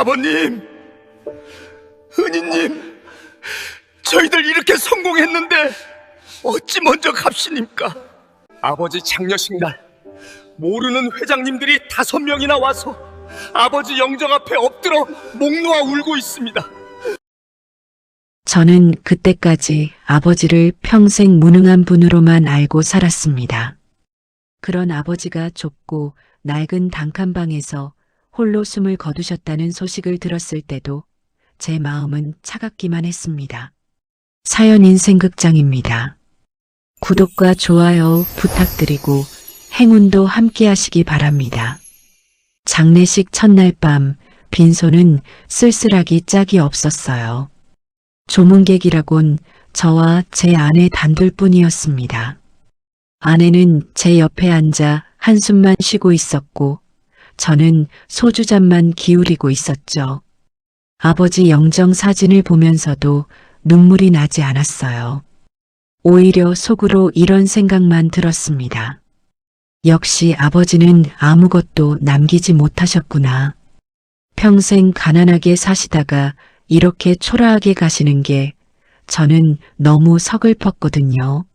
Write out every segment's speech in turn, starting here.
아버님, 은희님, 저희들 이렇게 성공했는데 어찌 먼저 갑시니까? 아버지 장려식 날 모르는 회장님들이 5명이나 와서 아버지 영정 앞에 엎드려 목 놓아 울고 있습니다. 저는 그때까지 아버지를 평생 무능한 분으로만 알고 살았습니다. 그런 아버지가 좁고 낡은 단칸방에서 홀로 숨을 거두셨다는 소식을 들었을 때도 제 마음은 차갑기만 했습니다. 사연 인생극장입니다. 구독과 좋아요 부탁드리고 행운도 함께 하시기 바랍니다. 장례식 첫날 밤 빈소는 쓸쓸하기 짝이 없었어요. 조문객이라곤 저와 제 아내 단둘뿐이었습니다. 아내는 제 옆에 앉아 한숨만 쉬고 있었고 저는 소주잔만 기울이고 있었죠. 아버지 영정 사진을 보면서도 눈물이 나지 않았어요. 오히려 속으로 이런 생각만 들었습니다. 역시 아버지는 아무것도 남기지 못하셨구나. 평생 가난하게 사시다가 이렇게 초라하게 가시는 게 저는 너무 서글펐거든요.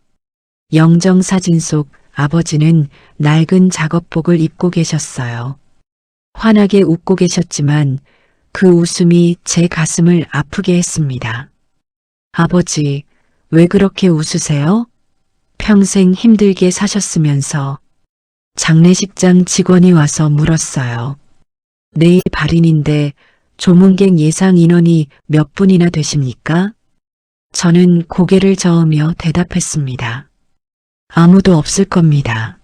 영정사진 속 아버지는 낡은 작업복을 입고 계셨어요. 환하게 웃고 계셨지만 그 웃음이 제 가슴을 아프게 했습니다. 아버지, 왜 그렇게 웃으세요? 평생 힘들게 사셨으면서. 장례식장 직원이 와서 물었어요. 내일 발인인데 조문객 예상 인원이 몇 분이나 되십니까? 저는 고개를 저으며 대답했습니다. 아무도 없을 겁니다.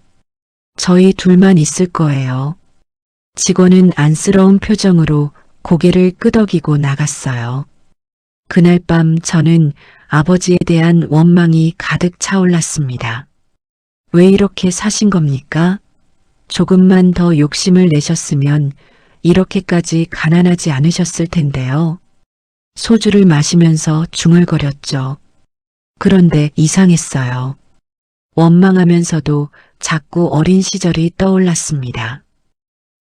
저희 둘만 있을 거예요. 직원은 안쓰러운 표정으로 고개를 끄덕이고 나갔어요. 그날 밤 저는 아버지에 대한 원망이 가득 차올랐습니다. 왜 이렇게 사신 겁니까? 조금만 더 욕심을 내셨으면 이렇게까지 가난하지 않으셨을 텐데요. 소주를 마시면서 중얼거렸죠. 그런데 이상했어요. 원망하면서도 자꾸 어린 시절이 떠올랐습니다.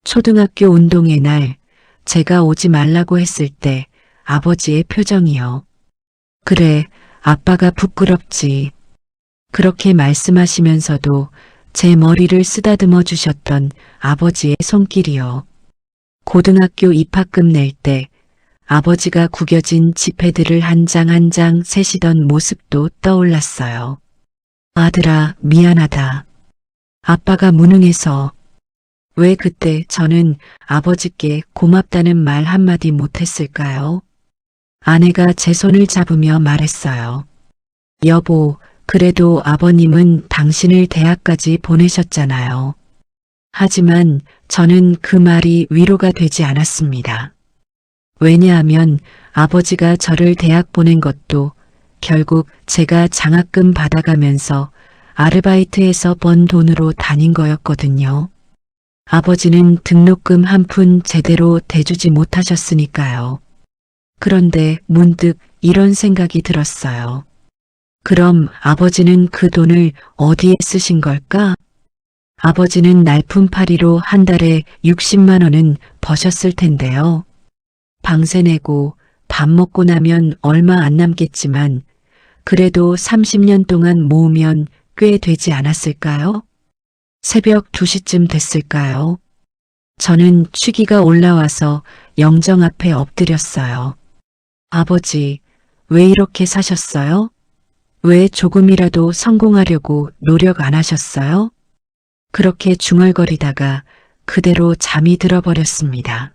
초등학교 운동회 날 제가 오지 말라고 했을 때 아버지의 표정이요. 그래, 아빠가 부끄럽지. 그렇게 말씀하시면서도 제 머리를 쓰다듬어 주셨던 아버지의 손길이요. 고등학교 입학금 낼 때 아버지가 구겨진 지폐들을 한 장 한 장 세시던 모습도 떠올랐어요. 아들아, 미안하다. 아빠가 무능해서. 왜 그때 저는 아버지께 고맙다는 말 한마디 못했을까요? 아내가 제 손을 잡으며 말했어요. 여보, 그래도 아버님은 당신을 대학까지 보내셨잖아요. 하지만 저는 그 말이 위로가 되지 않았습니다. 왜냐하면 아버지가 저를 대학 보낸 것도 결국 제가 장학금 받아가면서 아르바이트해서 번 돈으로 다닌 거였거든요. 아버지는 등록금 한 푼 제대로 대주지 못하셨으니까요. 그런데 문득 이런 생각이 들었어요. 그럼 아버지는 그 돈을 어디에 쓰신 걸까? 아버지는 날품팔이로 한 달에 60만 원은 버셨을 텐데요. 방세 내고 밥 먹고 나면 얼마 안 남겠지만 그래도 30년 동안 모으면 꽤 되지 않았을까요? 새벽 2시쯤 됐을까요? 저는 취기가 올라와서 영정 앞에 엎드렸어요. 아버지, 왜 이렇게 사셨어요? 왜 조금이라도 성공하려고 노력 안 하셨어요? 그렇게 중얼거리다가 그대로 잠이 들어버렸습니다.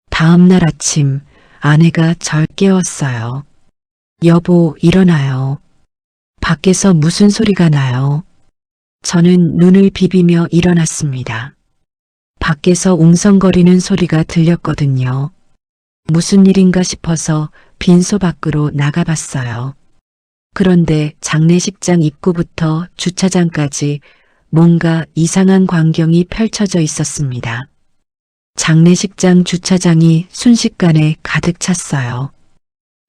다음 날 아침 아내가 절 깨웠어요. 여보, 일어나요. 밖에서 무슨 소리가 나요? 저는 눈을 비비며 일어났습니다. 밖에서 웅성거리는 소리가 들렸거든요. 무슨 일인가 싶어서 빈소 밖으로 나가봤어요. 그런데 장례식장 입구부터 주차장까지 뭔가 이상한 광경이 펼쳐져 있었습니다. 장례식장 주차장이 순식간에 가득 찼어요.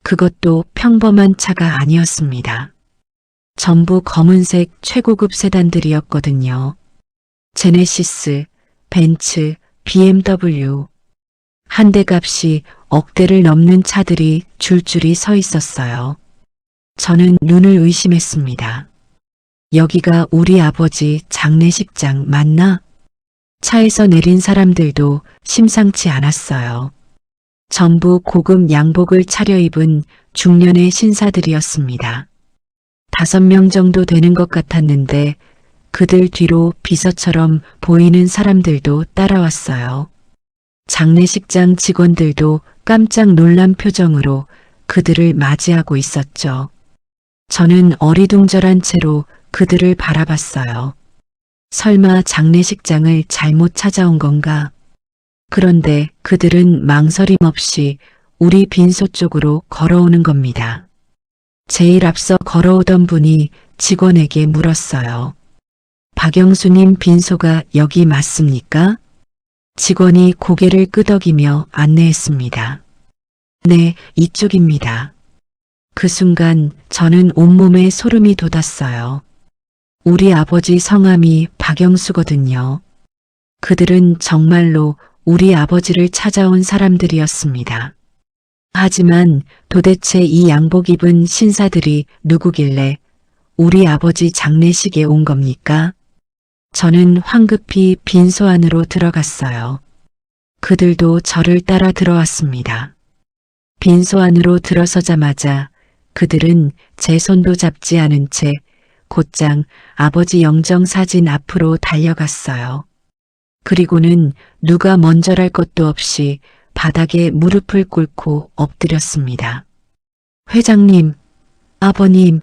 그것도 평범한 차가 아니었습니다. 전부 검은색 최고급 세단들이었거든요. 제네시스, 벤츠, BMW. 한 대 값이 억대를 넘는 차들이 줄줄이 서 있었어요. 저는 눈을 의심했습니다. 여기가 우리 아버지 장례식장 맞나? 차에서 내린 사람들도 심상치 않았어요. 전부 고급 양복을 차려입은 중년의 신사들이었습니다. 5명 정도 되는 것 같았는데 그들 뒤로 비서처럼 보이는 사람들도 따라왔어요. 장례식장 직원들도 깜짝 놀란 표정으로 그들을 맞이하고 있었죠. 저는 어리둥절한 채로 그들을 바라봤어요. 설마 장례식장을 잘못 찾아온 건가? 그런데 그들은 망설임 없이 우리 빈소 쪽으로 걸어오는 겁니다. 제일 앞서 걸어오던 분이 직원에게 물었어요. 박영수님 빈소가 여기 맞습니까? 직원이 고개를 끄덕이며 안내했습니다. 네, 이쪽입니다. 그 순간 저는 온몸에 소름이 돋았어요. 우리 아버지 성함이 박영수거든요. 그들은 정말로 우리 아버지를 찾아온 사람들이었습니다. 하지만 도대체 이 양복 입은 신사들이 누구길래 우리 아버지 장례식에 온 겁니까? 저는 황급히 빈소 안으로 들어갔어요. 그들도 저를 따라 들어왔습니다. 빈소 안으로 들어서자마자 그들은 제 손도 잡지 않은 채 곧장 아버지 영정 사진 앞으로 달려갔어요. 그리고는 누가 먼저랄 것도 없이 바닥에 무릎을 꿇고 엎드렸습니다. 회장님, 아버님,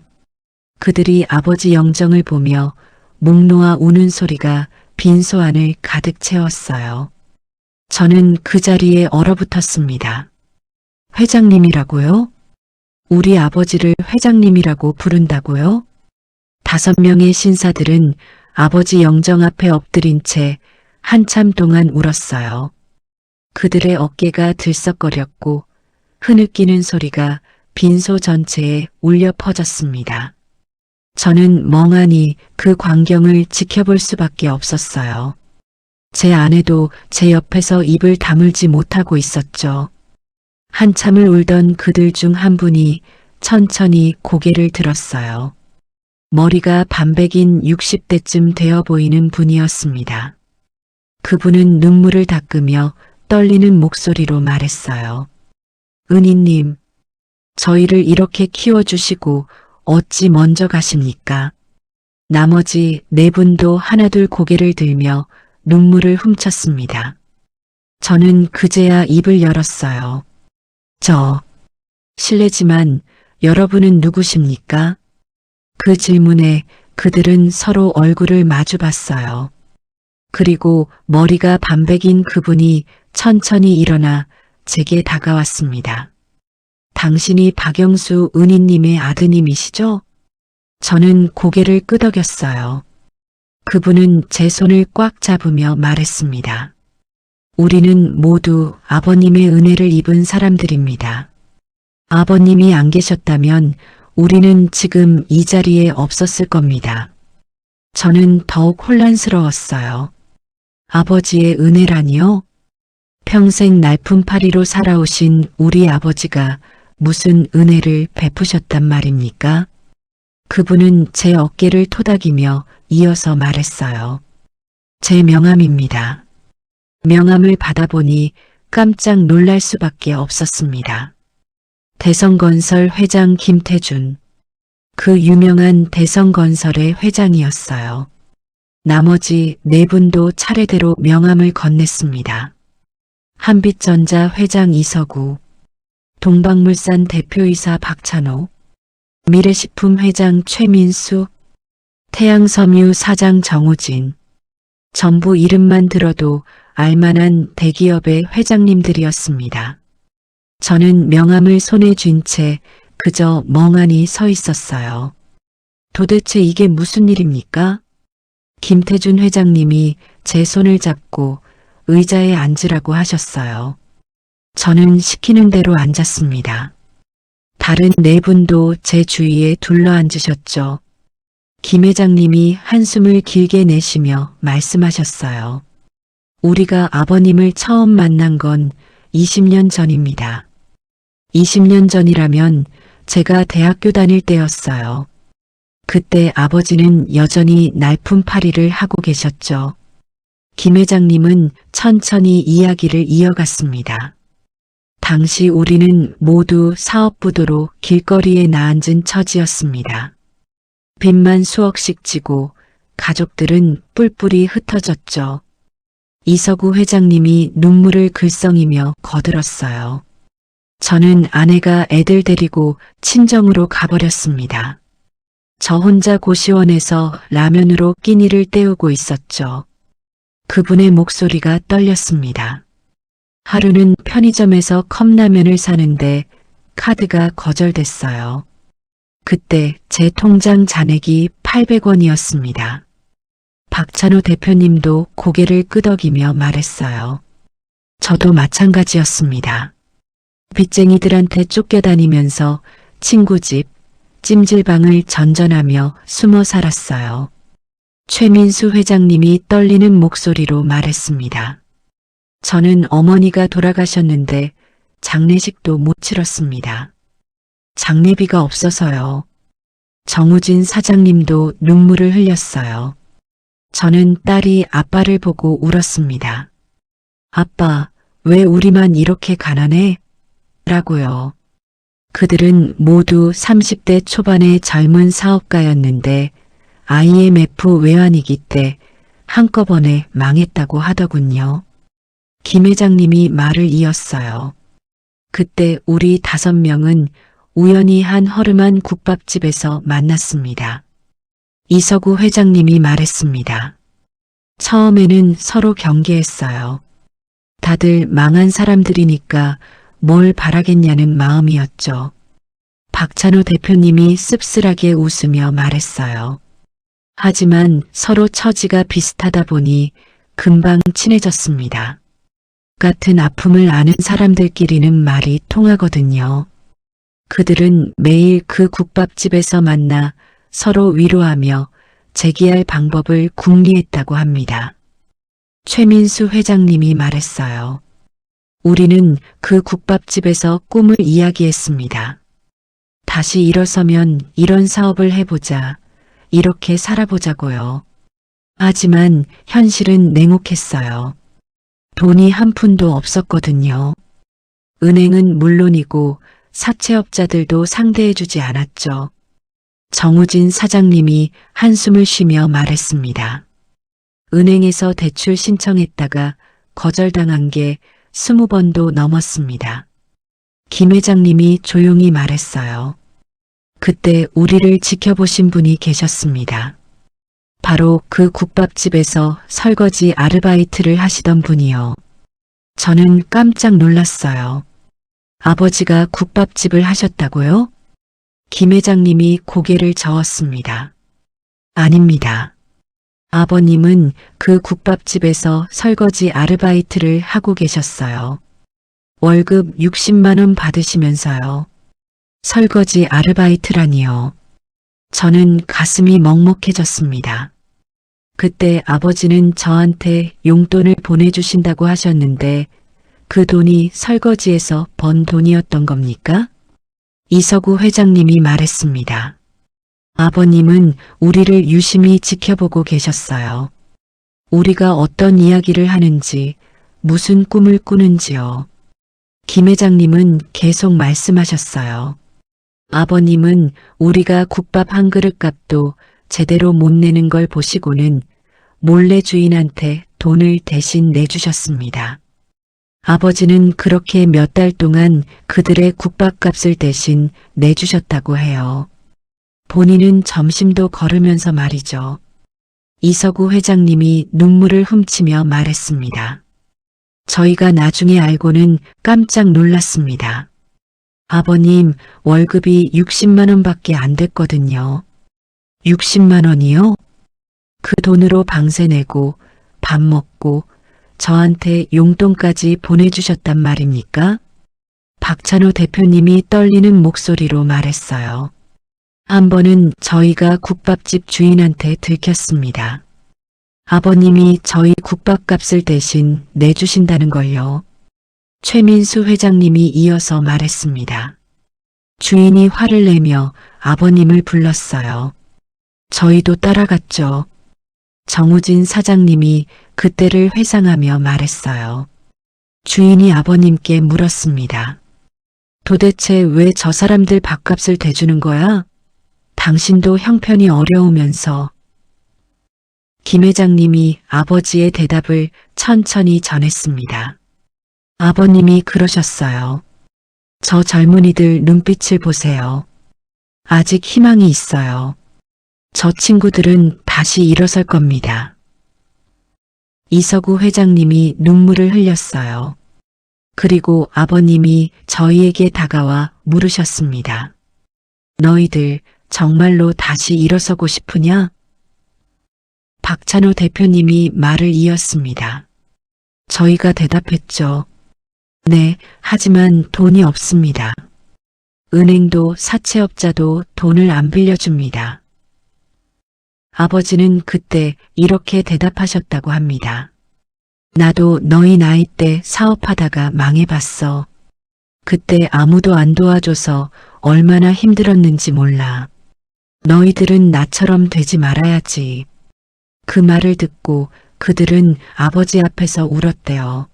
그들이 아버지 영정을 보며 목 놓아 우는 소리가 빈소 안을 가득 채웠어요. 저는 그 자리에 얼어붙었습니다. 회장님이라고요? 우리 아버지를 회장님이라고 부른다고요? 5명의 신사들은 아버지 영정 앞에 엎드린 채 한참 동안 울었어요. 그들의 어깨가 들썩거렸고 흐느끼는 소리가 빈소 전체에 울려 퍼졌습니다. 저는 멍하니 그 광경을 지켜볼 수밖에 없었어요. 제 아내도 제 옆에서 입을 다물지 못하고 있었죠. 한참을 울던 그들 중 한 분이 천천히 고개를 들었어요. 머리가 반백인 60대쯤 되어 보이는 분이었습니다. 그분은 눈물을 닦으며 떨리는 목소리로 말했어요. 은희님, 저희를 이렇게 키워주시고 어찌 먼저 가십니까? 나머지 4분도 하나둘 고개를 들며 눈물을 훔쳤습니다. 저는 그제야 입을 열었어요. 실례지만 여러분은 누구십니까? 그 질문에 그들은 서로 얼굴을 마주 봤어요. 그리고 머리가 반백인 그분이 천천히 일어나 제게 다가왔습니다. 당신이 박영수 은희님의 아드님이시죠? 저는 고개를 끄덕였어요. 그분은 제 손을 꽉 잡으며 말했습니다. 우리는 모두 아버님의 은혜를 입은 사람들입니다. 아버님이 안 계셨다면 우리는 지금 이 자리에 없었을 겁니다. 저는 더욱 혼란스러웠어요. 아버지의 은혜라니요? 평생 날품팔이로 살아오신 우리 아버지가 무슨 은혜를 베푸셨단 말입니까? 그분은 제 어깨를 토닥이며 이어서 말했어요. 제 명함입니다. 명함을 받아보니 깜짝 놀랄 수밖에 없었습니다. 대성건설 회장 김태준. 그 유명한 대성건설의 회장이었어요. 나머지 4분도 차례대로 명함을 건넸습니다. 한빛전자 회장 이서구, 동방물산 대표이사 박찬호, 미래식품 회장 최민수, 태양섬유 사장 정우진. 전부 이름만 들어도 알만한 대기업의 회장님들이었습니다. 저는 명함을 손에 쥔 채 그저 멍하니 서 있었어요. 도대체 이게 무슨 일입니까? 김태준 회장님이 제 손을 잡고 의자에 앉으라고 하셨어요. 저는 시키는 대로 앉았습니다. 다른 4분도 제 주위에 둘러앉으셨죠. 김 회장님이 한숨을 길게 내쉬며 말씀하셨어요. 우리가 아버님을 처음 만난 건 20년 전입니다. 20년 전이라면 제가 대학교 다닐 때였어요. 그때 아버지는 여전히 날품팔이를 하고 계셨죠. 김 회장님은 천천히 이야기를 이어갔습니다. 당시 우리는 모두 사업부도로 길거리에 나앉은 처지였습니다. 빚만 수억씩 지고 가족들은 뿔뿔이 흩어졌죠. 이서구 회장님이 눈물을 글썽이며 거들었어요. 저는 아내가 애들 데리고 친정으로 가버렸습니다. 저 혼자 고시원에서 라면으로 끼니를 때우고 있었죠. 그분의 목소리가 떨렸습니다. 하루는 편의점에서 컵라면을 사는데 카드가 거절됐어요. 그때 제 통장 잔액이 800원이었습니다. 박찬호 대표님도 고개를 끄덕이며 말했어요. 저도 마찬가지였습니다. 빚쟁이들한테 쫓겨다니면서 친구 집, 찜질방을 전전하며 숨어 살았어요. 최민수 회장님이 떨리는 목소리로 말했습니다. 저는 어머니가 돌아가셨는데 장례식도 못 치렀습니다. 장례비가 없어서요. 정우진 사장님도 눈물을 흘렸어요. 저는 딸이 아빠를 보고 울었습니다. 아빠, 왜 우리만 이렇게 가난해? 라고요. 그들은 모두 30대 초반의 젊은 사업가였는데 IMF 외환위기 때 한꺼번에 망했다고 하더군요. 김 회장님이 말을 이었어요. 그때 우리 5명은 우연히 한 허름한 국밥집에서 만났습니다. 이서구 회장님이 말했습니다. 처음에는 서로 경계했어요. 다들 망한 사람들이니까 뭘 바라겠냐는 마음이었죠. 박찬호 대표님이 씁쓸하게 웃으며 말했어요. 하지만 서로 처지가 비슷하다 보니 금방 친해졌습니다. 같은 아픔을 아는 사람들끼리는 말이 통하거든요. 그들은 매일 그 국밥집에서 만나 서로 위로하며 재기할 방법을 궁리했다고 합니다. 최민수 회장님이 말했어요. 우리는 그 국밥집에서 꿈을 이야기했습니다. 다시 일어서면 이런 사업을 해보자, 이렇게 살아보자고요. 하지만 현실은 냉혹했어요. 돈이 한 푼도 없었거든요. 은행은 물론이고 사채업자들도 상대해주지 않았죠. 정우진 사장님이 한숨을 쉬며 말했습니다. 은행에서 대출 신청했다가 거절당한 게 20번도 넘었습니다. 김 회장님이 조용히 말했어요. 그때 우리를 지켜보신 분이 계셨습니다. 바로 그 국밥집에서 설거지 아르바이트를 하시던 분이요. 저는 깜짝 놀랐어요. 아버지가 국밥집을 하셨다고요? 김 회장님이 고개를 저었습니다. 아닙니다. 아버님은 그 국밥집에서 설거지 아르바이트를 하고 계셨어요. 월급 60만 원 받으시면서요. 설거지 아르바이트라니요. 저는 가슴이 먹먹해졌습니다. 그때 아버지는 저한테 용돈을 보내주신다고 하셨는데 그 돈이 설거지에서 번 돈이었던 겁니까? 이서구 회장님이 말했습니다. 아버님은 우리를 유심히 지켜보고 계셨어요. 우리가 어떤 이야기를 하는지, 무슨 꿈을 꾸는지요. 김 회장님은 계속 말씀하셨어요. 아버님은 우리가 국밥 한 그릇 값도 제대로 못 내는 걸 보시고는 몰래 주인한테 돈을 대신 내주셨습니다. 아버지는 그렇게 몇 달 동안 그들의 국밥값을 대신 내주셨다고 해요. 본인은 점심도 걸으면서 말이죠. 이서구 회장님이 눈물을 훔치며 말했습니다. 저희가 나중에 알고는 깜짝 놀랐습니다. 아버님 월급이 60만 원밖에 안 됐거든요. 60만 원이요? 그 돈으로 방세 내고 밥 먹고 저한테 용돈까지 보내주셨단 말입니까? 박찬호 대표님이 떨리는 목소리로 말했어요. 한 번은 저희가 국밥집 주인한테 들켰습니다. 아버님이 저희 국밥값을 대신 내주신다는 걸요. 최민수 회장님이 이어서 말했습니다. 주인이 화를 내며 아버님을 불렀어요. 저희도 따라갔죠. 정우진 사장님이 그때를 회상하며 말했어요. 주인이 아버님께 물었습니다. 도대체 왜 저 사람들 밥값을 대주는 거야? 당신도 형편이 어려우면서. 김 회장님이 아버지의 대답을 천천히 전했습니다. 아버님이 그러셨어요. 저 젊은이들 눈빛을 보세요. 아직 희망이 있어요. 저 친구들은 다시 일어설 겁니다. 이서구 회장님이 눈물을 흘렸어요. 그리고 아버님이 저희에게 다가와 물으셨습니다. 너희들 정말로 다시 일어서고 싶으냐? 박찬호 대표님이 말을 이었습니다. 저희가 대답했죠. 네, 하지만 돈이 없습니다. 은행도 사채업자도 돈을 안 빌려줍니다. 아버지는 그때 이렇게 대답하셨다고 합니다. 나도 너희 나이 때 사업하다가 망해봤어. 그때 아무도 안 도와줘서 얼마나 힘들었는지 몰라. 너희들은 나처럼 되지 말아야지. 그 말을 듣고 그들은 아버지 앞에서 울었대요.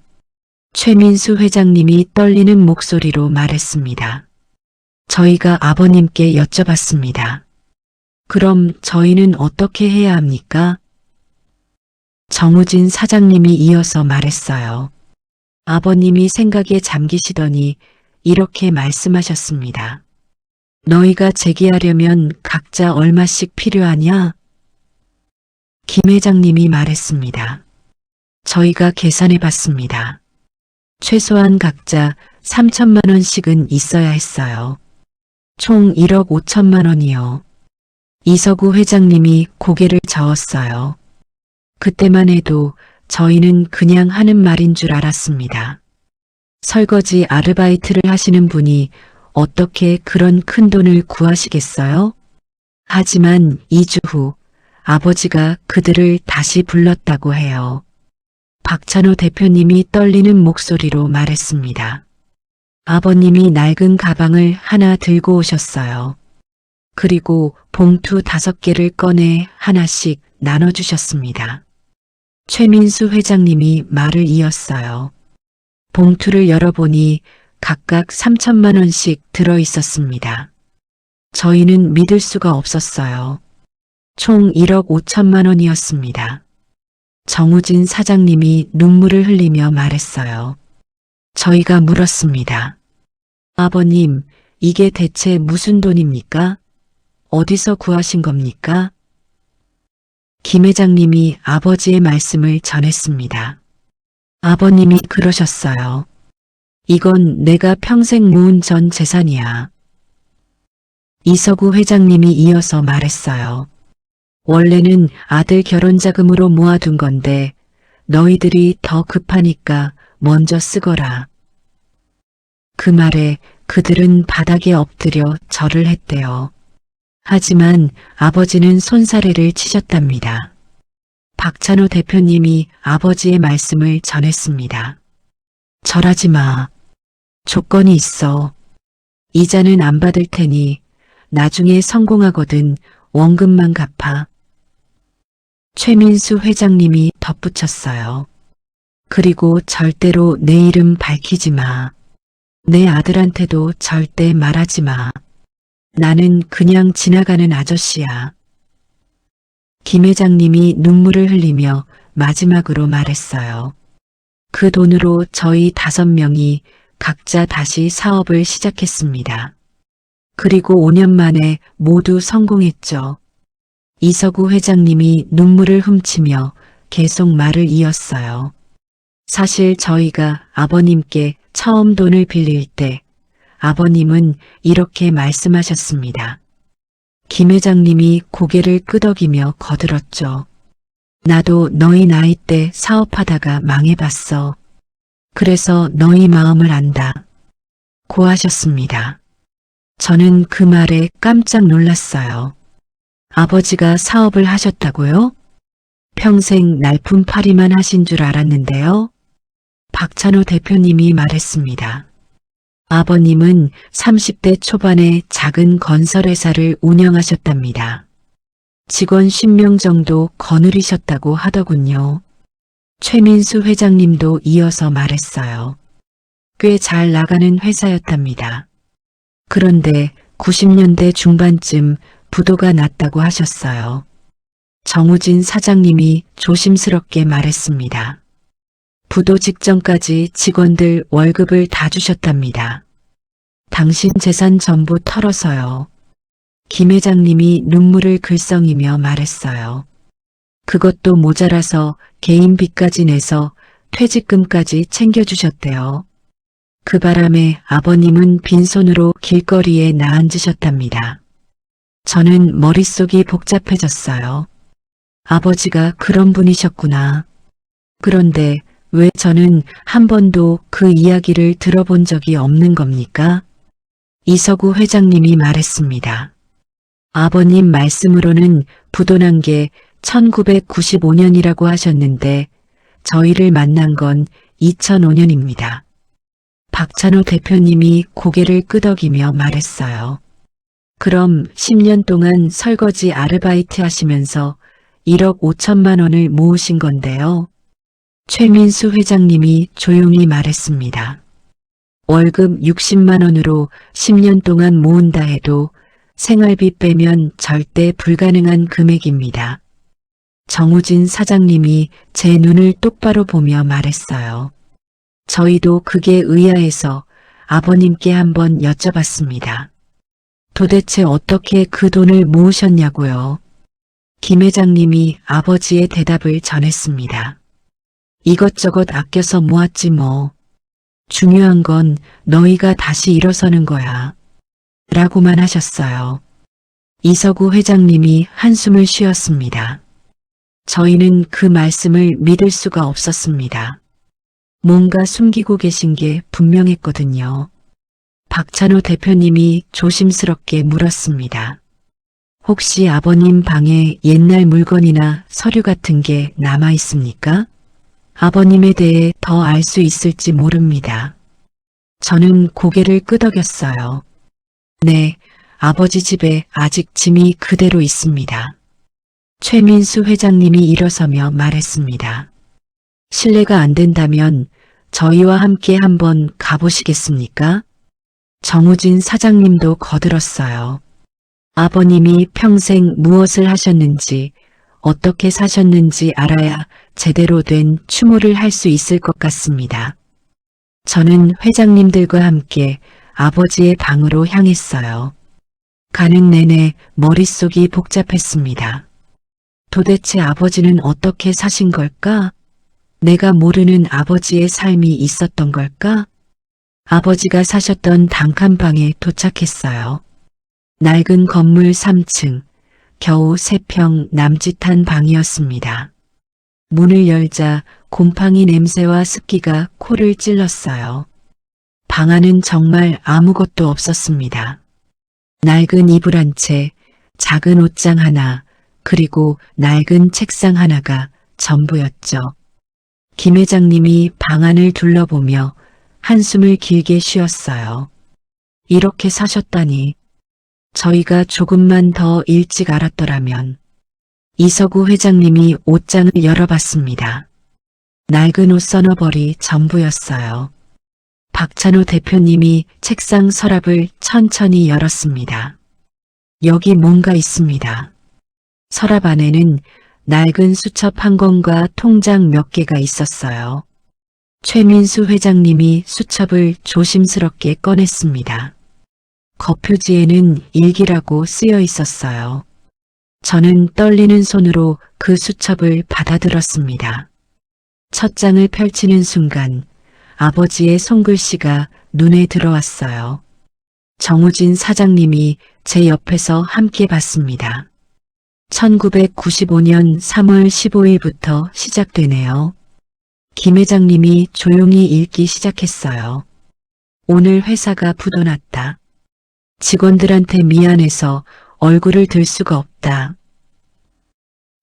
최민수 회장님이 떨리는 목소리로 말했습니다. 저희가 아버님께 여쭤봤습니다. 그럼 저희는 어떻게 해야 합니까? 정우진 사장님이 이어서 말했어요. 아버님이 생각에 잠기시더니 이렇게 말씀하셨습니다. 너희가 재기하려면 각자 얼마씩 필요하냐? 김 회장님이 말했습니다. 저희가 계산해 봤습니다. 최소한 각자 3천만 원씩은 있어야 했어요. 총 1억 5천만 원이요. 이서구 회장님이 고개를 저었어요. 그때만 해도 저희는 그냥 하는 말인 줄 알았습니다. 설거지 아르바이트를 하시는 분이 어떻게 그런 큰 돈을 구하시겠어요? 하지만 2주 후 아버지가 그들을 다시 불렀다고 해요. 박찬호 대표님이 떨리는 목소리로 말했습니다. 아버님이 낡은 가방을 하나 들고 오셨어요. 그리고 봉투 5개를 꺼내 하나씩 나눠주셨습니다. 최민수 회장님이 말을 이었어요. 봉투를 열어보니 각각 3천만 원씩 들어있었습니다. 저희는 믿을 수가 없었어요. 총 1억 5천만 원이었습니다. 정우진 사장님이 눈물을 흘리며 말했어요. 저희가 물었습니다. 아버님, 이게 대체 무슨 돈입니까? 어디서 구하신 겁니까? 김 회장님이 아버지의 말씀을 전했습니다. 아버님이 그러셨어요. 이건 내가 평생 모은 전 재산이야. 이서구 회장님이 이어서 말했어요. 원래는 아들 결혼 자금으로 모아둔 건데 너희들이 더 급하니까 먼저 쓰거라. 그 말에 그들은 바닥에 엎드려 절을 했대요. 하지만 아버지는 손사래를 치셨답니다. 박찬호 대표님이 아버지의 말씀을 전했습니다. 절하지 마. 조건이 있어. 이자는 안 받을 테니 나중에 성공하거든 원금만 갚아. 최민수 회장님이 덧붙였어요. 그리고 절대로 내 이름 밝히지 마. 내 아들한테도 절대 말하지 마. 나는 그냥 지나가는 아저씨야. 김 회장님이 눈물을 흘리며 마지막으로 말했어요. 그 돈으로 저희 5명이 각자 다시 사업을 시작했습니다. 그리고 5년 만에 모두 성공했죠. 이서구 회장님이 눈물을 훔치며 계속 말을 이었어요. 사실 저희가 아버님께 처음 돈을 빌릴 때 아버님은 이렇게 말씀하셨습니다. 김 회장님이 고개를 끄덕이며 거들었죠. 나도 너희 나이 때 사업하다가 망해봤어. 그래서 너희 마음을 안다. 고하셨습니다. 저는 그 말에 깜짝 놀랐어요. 아버지가 사업을 하셨다고요? 평생 날품팔이만 하신 줄 알았는데요. 박찬호 대표님이 말했습니다. 아버님은 30대 초반에 작은 건설회사를 운영하셨답니다. 직원 10명 정도 거느리셨다고 하더군요. 최민수 회장님도 이어서 말했어요. 꽤 잘 나가는 회사였답니다. 그런데 90년대 중반쯤 부도가 났다고 하셨어요. 정우진 사장님이 조심스럽게 말했습니다. 부도 직전까지 직원들 월급을 다 주셨답니다. 당신 재산 전부 털어서요. 김 회장님이 눈물을 글썽이며 말했어요. 그것도 모자라서 개인 빚까지 내서 퇴직금까지 챙겨주셨대요. 그 바람에 아버님은 빈손으로 길거리에 나앉으셨답니다. 저는 머릿속이 복잡해졌어요. 아버지가 그런 분이셨구나. 그런데 왜 저는 한 번도 그 이야기를 들어본 적이 없는 겁니까? 이서구 회장님이 말했습니다. 아버님 말씀으로는 부도난 게 1995년이라고 하셨는데 저희를 만난 건 2005년입니다. 박찬호 대표님이 고개를 끄덕이며 말했어요. 그럼 10년 동안 설거지 아르바이트 하시면서 1억 5천만 원을 모으신 건데요. 최민수 회장님이 조용히 말했습니다. 월급 60만 원으로 10년 동안 모은다 해도 생활비 빼면 절대 불가능한 금액입니다. 정우진 사장님이 제 눈을 똑바로 보며 말했어요. 저희도 그게 의아해서 아버님께 한번 여쭤봤습니다. 도대체 어떻게 그 돈을 모으셨냐고요? 김 회장님이 아버지의 대답을 전했습니다. 이것저것 아껴서 모았지 뭐. 중요한 건 너희가 다시 일어서는 거야. 라고만 하셨어요. 이서구 회장님이 한숨을 쉬었습니다. 저희는 그 말씀을 믿을 수가 없었습니다. 뭔가 숨기고 계신 게 분명했거든요. 박찬호 대표님이 조심스럽게 물었습니다. 혹시 아버님 방에 옛날 물건이나 서류 같은 게 남아 있습니까? 아버님에 대해 더 알 수 있을지 모릅니다. 저는 고개를 끄덕였어요. 네, 아버지 집에 아직 짐이 그대로 있습니다. 최민수 회장님이 일어서며 말했습니다. 실례가 안 된다면 저희와 함께 한번 가보시겠습니까? 정우진 사장님도 거들었어요. 아버님이 평생 무엇을 하셨는지, 어떻게 사셨는지 알아야 제대로 된 추모를 할 수 있을 것 같습니다. 저는 회장님들과 함께 아버지의 방으로 향했어요. 가는 내내 머릿속이 복잡했습니다. 도대체 아버지는 어떻게 사신 걸까? 내가 모르는 아버지의 삶이 있었던 걸까? 아버지가 사셨던 단칸방에 도착했어요. 낡은 건물 3층, 겨우 3평 남짓한 방이었습니다. 문을 열자 곰팡이 냄새와 습기가 코를 찔렀어요. 방 안은 정말 아무것도 없었습니다. 낡은 이불 한 채, 작은 옷장 하나, 그리고 낡은 책상 하나가 전부였죠. 김 회장님이 방 안을 둘러보며 한숨을 길게 쉬었어요. 이렇게 사셨다니. 저희가 조금만 더 일찍 알았더라면. 이서구 회장님이 옷장을 열어봤습니다. 낡은 옷 서너벌이 전부였어요. 박찬호 대표님이 책상 서랍을 천천히 열었습니다. 여기 뭔가 있습니다. 서랍 안에는 낡은 수첩 한 권과 통장 몇 개가 있었어요. 최민수 회장님이 수첩을 조심스럽게 꺼냈습니다. 겉표지에는 일기라고 쓰여 있었어요. 저는 떨리는 손으로 그 수첩을 받아들었습니다. 첫 장을 펼치는 순간 아버지의 손글씨가 눈에 들어왔어요. 정우진 사장님이 제 옆에서 함께 봤습니다. 1995년 3월 15일부터 시작되네요. 김 회장님이 조용히 읽기 시작했어요. 오늘 회사가 부도났다. 직원들한테 미안해서 얼굴을 들 수가 없다.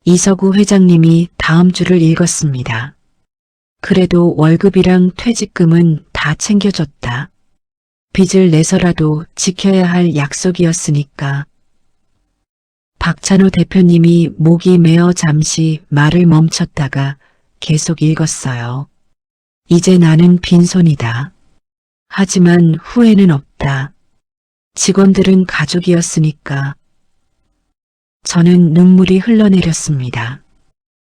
이서구 회장님이 다음 줄을 읽었습니다. 그래도 월급이랑 퇴직금은 다 챙겨줬다. 빚을 내서라도 지켜야 할 약속이었으니까. 박찬호 대표님이 목이 메어 잠시 말을 멈췄다가 계속 읽었어요. 이제 나는 빈손이다. 하지만 후회는 없다. 직원들은 가족이었으니까. 저는 눈물이 흘러내렸습니다.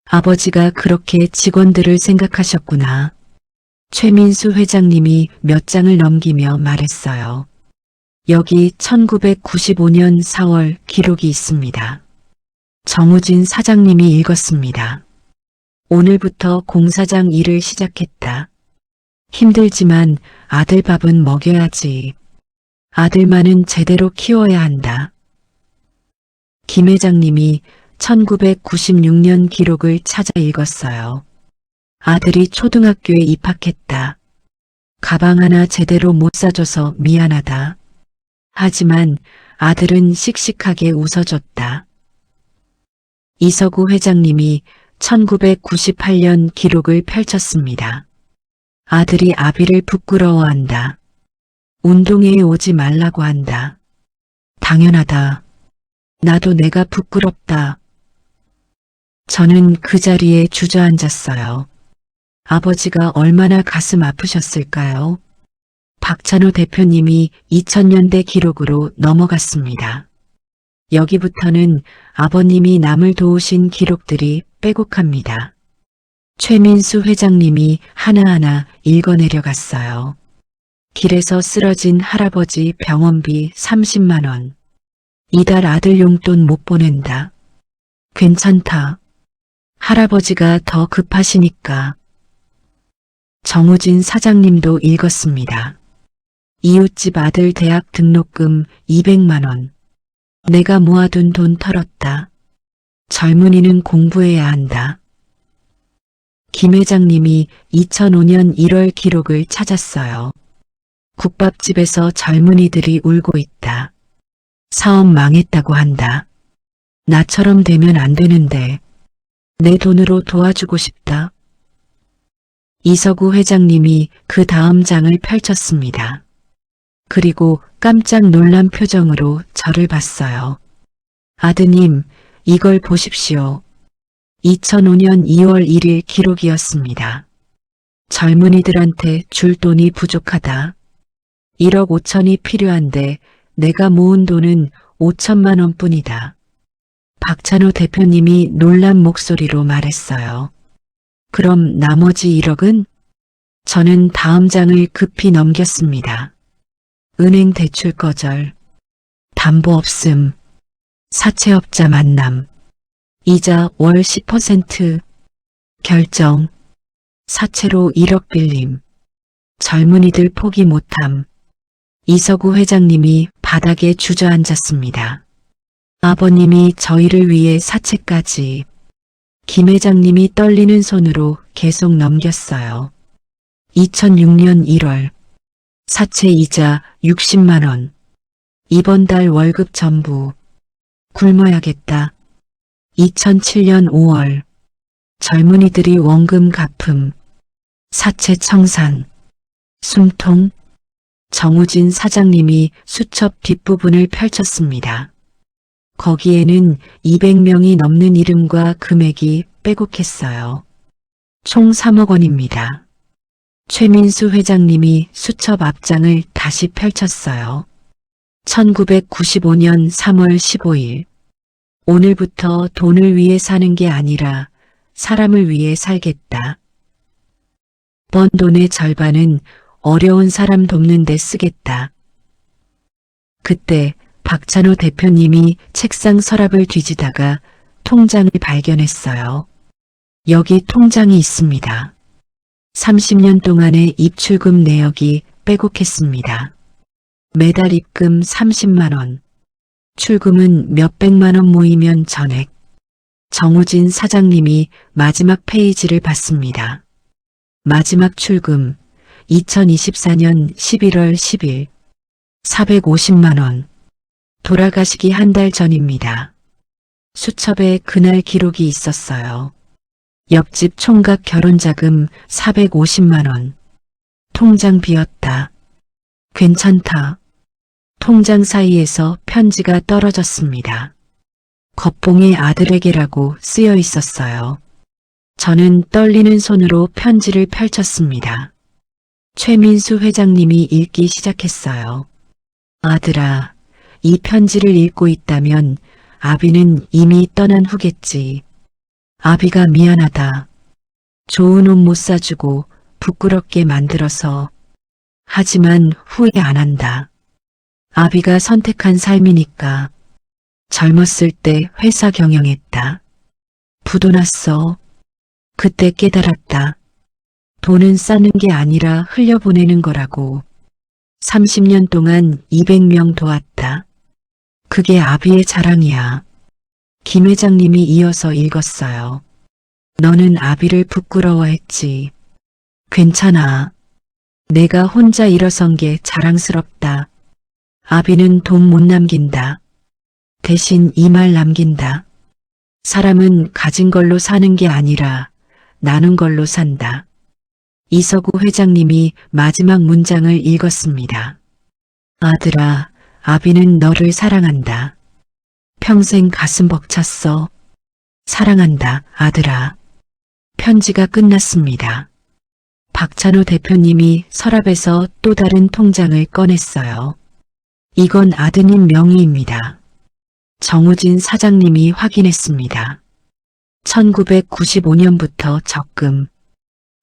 아버지가 그렇게 직원들을 생각하셨구나. 최민수 회장님이 몇 장을 넘기며 말했어요. 여기 1995년 4월 기록이 있습니다. 정우진 사장님이 읽었습니다. 오늘부터 공사장 일을 시작했다. 힘들지만 아들 밥은 먹여야지. 아들만은 제대로 키워야 한다. 김 회장님이 1996년 기록을 찾아 읽었어요. 아들이 초등학교에 입학했다. 가방 하나 제대로 못 사줘서 미안하다. 하지만 아들은 씩씩하게 웃어줬다. 이서구 회장님이 1998년 기록을 펼쳤습니다. 아들이 아비를 부끄러워한다. 운동회에 오지 말라고 한다. 당연하다. 나도 내가 부끄럽다. 저는 그 자리에 주저앉았어요. 아버지가 얼마나 가슴 아프셨을까요? 박찬호 대표님이 2000년대 기록으로 넘어갔습니다. 여기부터는 아버님이 남을 도우신 기록들이 빼곡합니다. 최민수 회장님이 하나하나 읽어내려갔어요. 길에서 쓰러진 할아버지 병원비 30만 원. 이달 아들 용돈 못 보낸다. 괜찮다. 할아버지가 더 급하시니까. 정우진 사장님도 읽었습니다. 이웃집 아들 대학 등록금 200만 원. 내가 모아둔 돈 털었다. 젊은이는 공부해야 한다. 김 회장님이 2005년 1월 기록을 찾았어요. 국밥집에서 젊은이들이 울고 있다. 사업 망했다고 한다. 나처럼 되면 안 되는데 내 돈으로 도와주고 싶다. 이서구 회장님이 그 다음 장을 펼쳤습니다. 그리고 깜짝 놀란 표정으로 저를 봤어요. 아드님, 이걸 보십시오. 2005년 2월 1일 기록이었습니다. 젊은이들한테 줄 돈이 부족하다. 1억 5천이 필요한데 내가 모은 돈은 5천만 원뿐이다. 박찬호 대표님이 놀란 목소리로 말했어요. 그럼 나머지 1억은? 저는 다음 장을 급히 넘겼습니다. 은행 대출 거절, 담보 없음, 사채업자 만남, 이자 월 10%, 결정, 사채로 1억 빌림, 젊은이들 포기 못함. 이서구 회장님이 바닥에 주저앉았습니다. 아버님이 저희를 위해 사채까지. 김 회장님이 떨리는 손으로 계속 넘겼어요. 2006년 1월 사채 이자 60만 원. 이번 달 월급 전부. 굶어야겠다. 2007년 5월 젊은이들이 원금 갚음. 사채 청산. 숨통. 정우진 사장님이 수첩 뒷부분을 펼쳤습니다. 거기에는 200명이 넘는 이름과 금액이 빼곡했어요. 총 3억 원입니다. 최민수 회장님이 수첩 앞장을 다시 펼쳤어요. 1995년 3월 15일. 오늘부터 돈을 위해 사는 게 아니라 사람을 위해 살겠다. 번 돈의 절반은 어려운 사람 돕는 데 쓰겠다. 그때 박찬호 대표님이 책상 서랍을 뒤지다가 통장을 발견했어요. 여기 통장이 있습니다. 30년 동안의 입출금 내역이 빼곡했습니다. 매달 입금 30만 원. 출금은 몇백만 원 모이면 전액. 정우진 사장님이 마지막 페이지를 봤습니다. 마지막 출금 2024년 11월 10일 450만 원. 돌아가시기 한 달 전입니다. 수첩에 그날 기록이 있었어요. 옆집 총각 결혼자금 450만 원. 통장 비었다. 괜찮다. 통장 사이에서 편지가 떨어졌습니다. 겉봉에 아들에게라고 쓰여 있었어요. 저는 떨리는 손으로 편지를 펼쳤습니다. 최민수 회장님이 읽기 시작했어요. 아들아, 이 편지를 읽고 있다면 아비는 이미 떠난 후겠지. 아비가 미안하다. 좋은 옷 못 사주고 부끄럽게 만들어서. 하지만 후회 안 한다. 아비가 선택한 삶이니까. 젊었을 때 회사 경영했다. 부도 났어. 그때 깨달았다. 돈은 쌓는 게 아니라 흘려보내는 거라고. 30년 동안 200명 도왔다. 그게 아비의 자랑이야. 김 회장님이 이어서 읽었어요. 너는 아비를 부끄러워했지. 괜찮아. 내가 혼자 일어선 게 자랑스럽다. 아비는 돈 못 남긴다. 대신 이 말 남긴다. 사람은 가진 걸로 사는 게 아니라 나눈 걸로 산다. 이서구 회장님이 마지막 문장을 읽었습니다. 아들아, 아비는 너를 사랑한다. 평생 가슴 벅찼어. 사랑한다, 아들아. 편지가 끝났습니다. 박찬호 대표님이 서랍에서 또 다른 통장을 꺼냈어요. 이건 아드님 명의입니다. 정우진 사장님이 확인했습니다. 1995년부터 적금.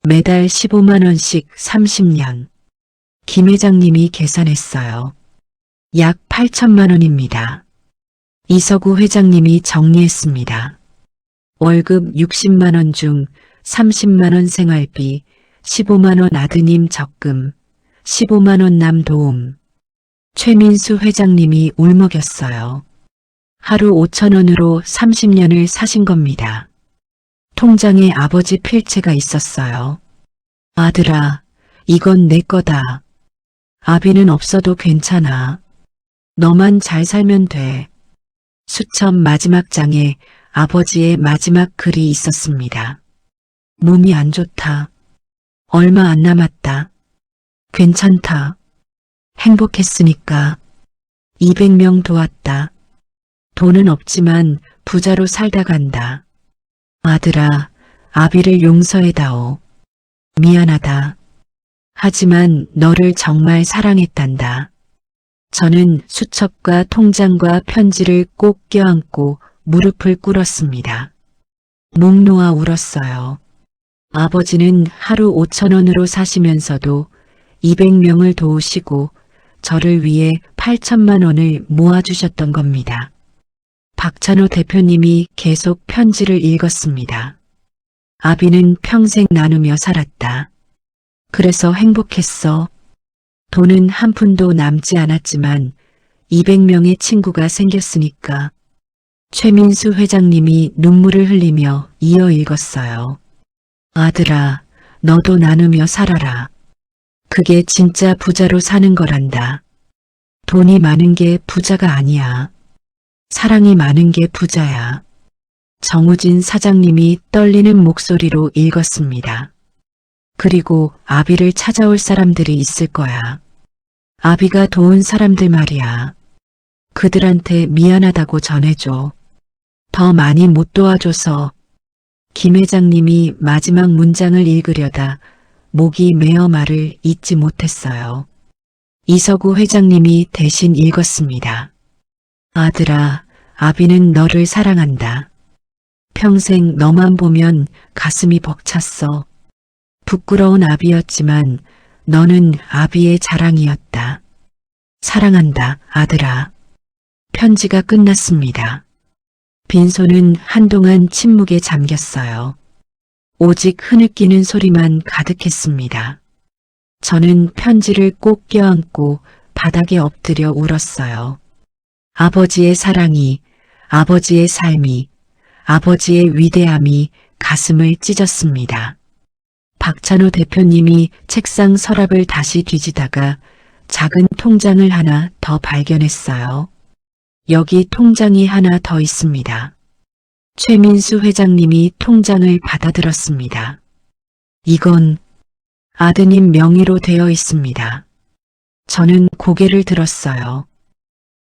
매달 15만 원씩 30년. 김 회장님이 계산했어요. 약 8천만 원입니다. 이서구 회장님이 정리했습니다. 월급 60만 원 중 30만 원 생활비, 15만 원 아드님 적금, 15만 원 남 도움. 최민수 회장님이 울먹였어요. 하루 5천 원으로 30년을 사신 겁니다. 통장에 아버지 필체가 있었어요. 아들아, 이건 내 거다. 아비는 없어도 괜찮아. 너만 잘 살면 돼. 수첩 마지막 장에 아버지의 마지막 글이 있었습니다. 몸이 안 좋다. 얼마 안 남았다. 괜찮다. 행복했으니까. 200명 도왔다. 돈은 없지만 부자로 살다 간다. 아들아, 아비를 용서해다오. 미안하다. 하지만 너를 정말 사랑했단다. 저는 수첩과 통장과 편지를 꼭 껴안고 무릎을 꿇었습니다. 목 놓아 울었어요. 아버지는 하루 5천 원으로 사시면서도 200명을 도우시고 저를 위해 8천만 원을 모아주셨던 겁니다. 박찬호 대표님이 계속 편지를 읽었습니다. 아비는 평생 나누며 살았다. 그래서 행복했어. 돈은 한 푼도 남지 않았지만 200명의 친구가 생겼으니까. 최민수 회장님이 눈물을 흘리며 이어 읽었어요. 아들아, 너도 나누며 살아라. 그게 진짜 부자로 사는 거란다. 돈이 많은 게 부자가 아니야. 사랑이 많은 게 부자야. 정우진 사장님이 떨리는 목소리로 읽었습니다. 그리고 아비를 찾아올 사람들이 있을 거야. 아비가 도운 사람들 말이야. 그들한테 미안하다고 전해줘. 더 많이 못 도와줘서. 김 회장님이 마지막 문장을 읽으려다 목이 메어 말을 잇지 못했어요. 이서구 회장님이 대신 읽었습니다. 아들아, 아비는 너를 사랑한다. 평생 너만 보면 가슴이 벅찼어. 부끄러운 아비였지만 너는 아비의 자랑이었다. 사랑한다, 아들아. 편지가 끝났습니다. 빈손은 한동안 침묵에 잠겼어요. 오직 흐느끼는 소리만 가득했습니다. 저는 편지를 꼭 껴안고 바닥에 엎드려 울었어요. 아버지의 사랑이, 아버지의 삶이, 아버지의 위대함이 가슴을 찢었습니다. 박찬호 대표님이 책상 서랍을 다시 뒤지다가 작은 통장을 하나 더 발견했어요. 여기 통장이 하나 더 있습니다. 최민수 회장님이 통장을 받아들었습니다. 이건 아드님 명의로 되어 있습니다. 저는 고개를 들었어요.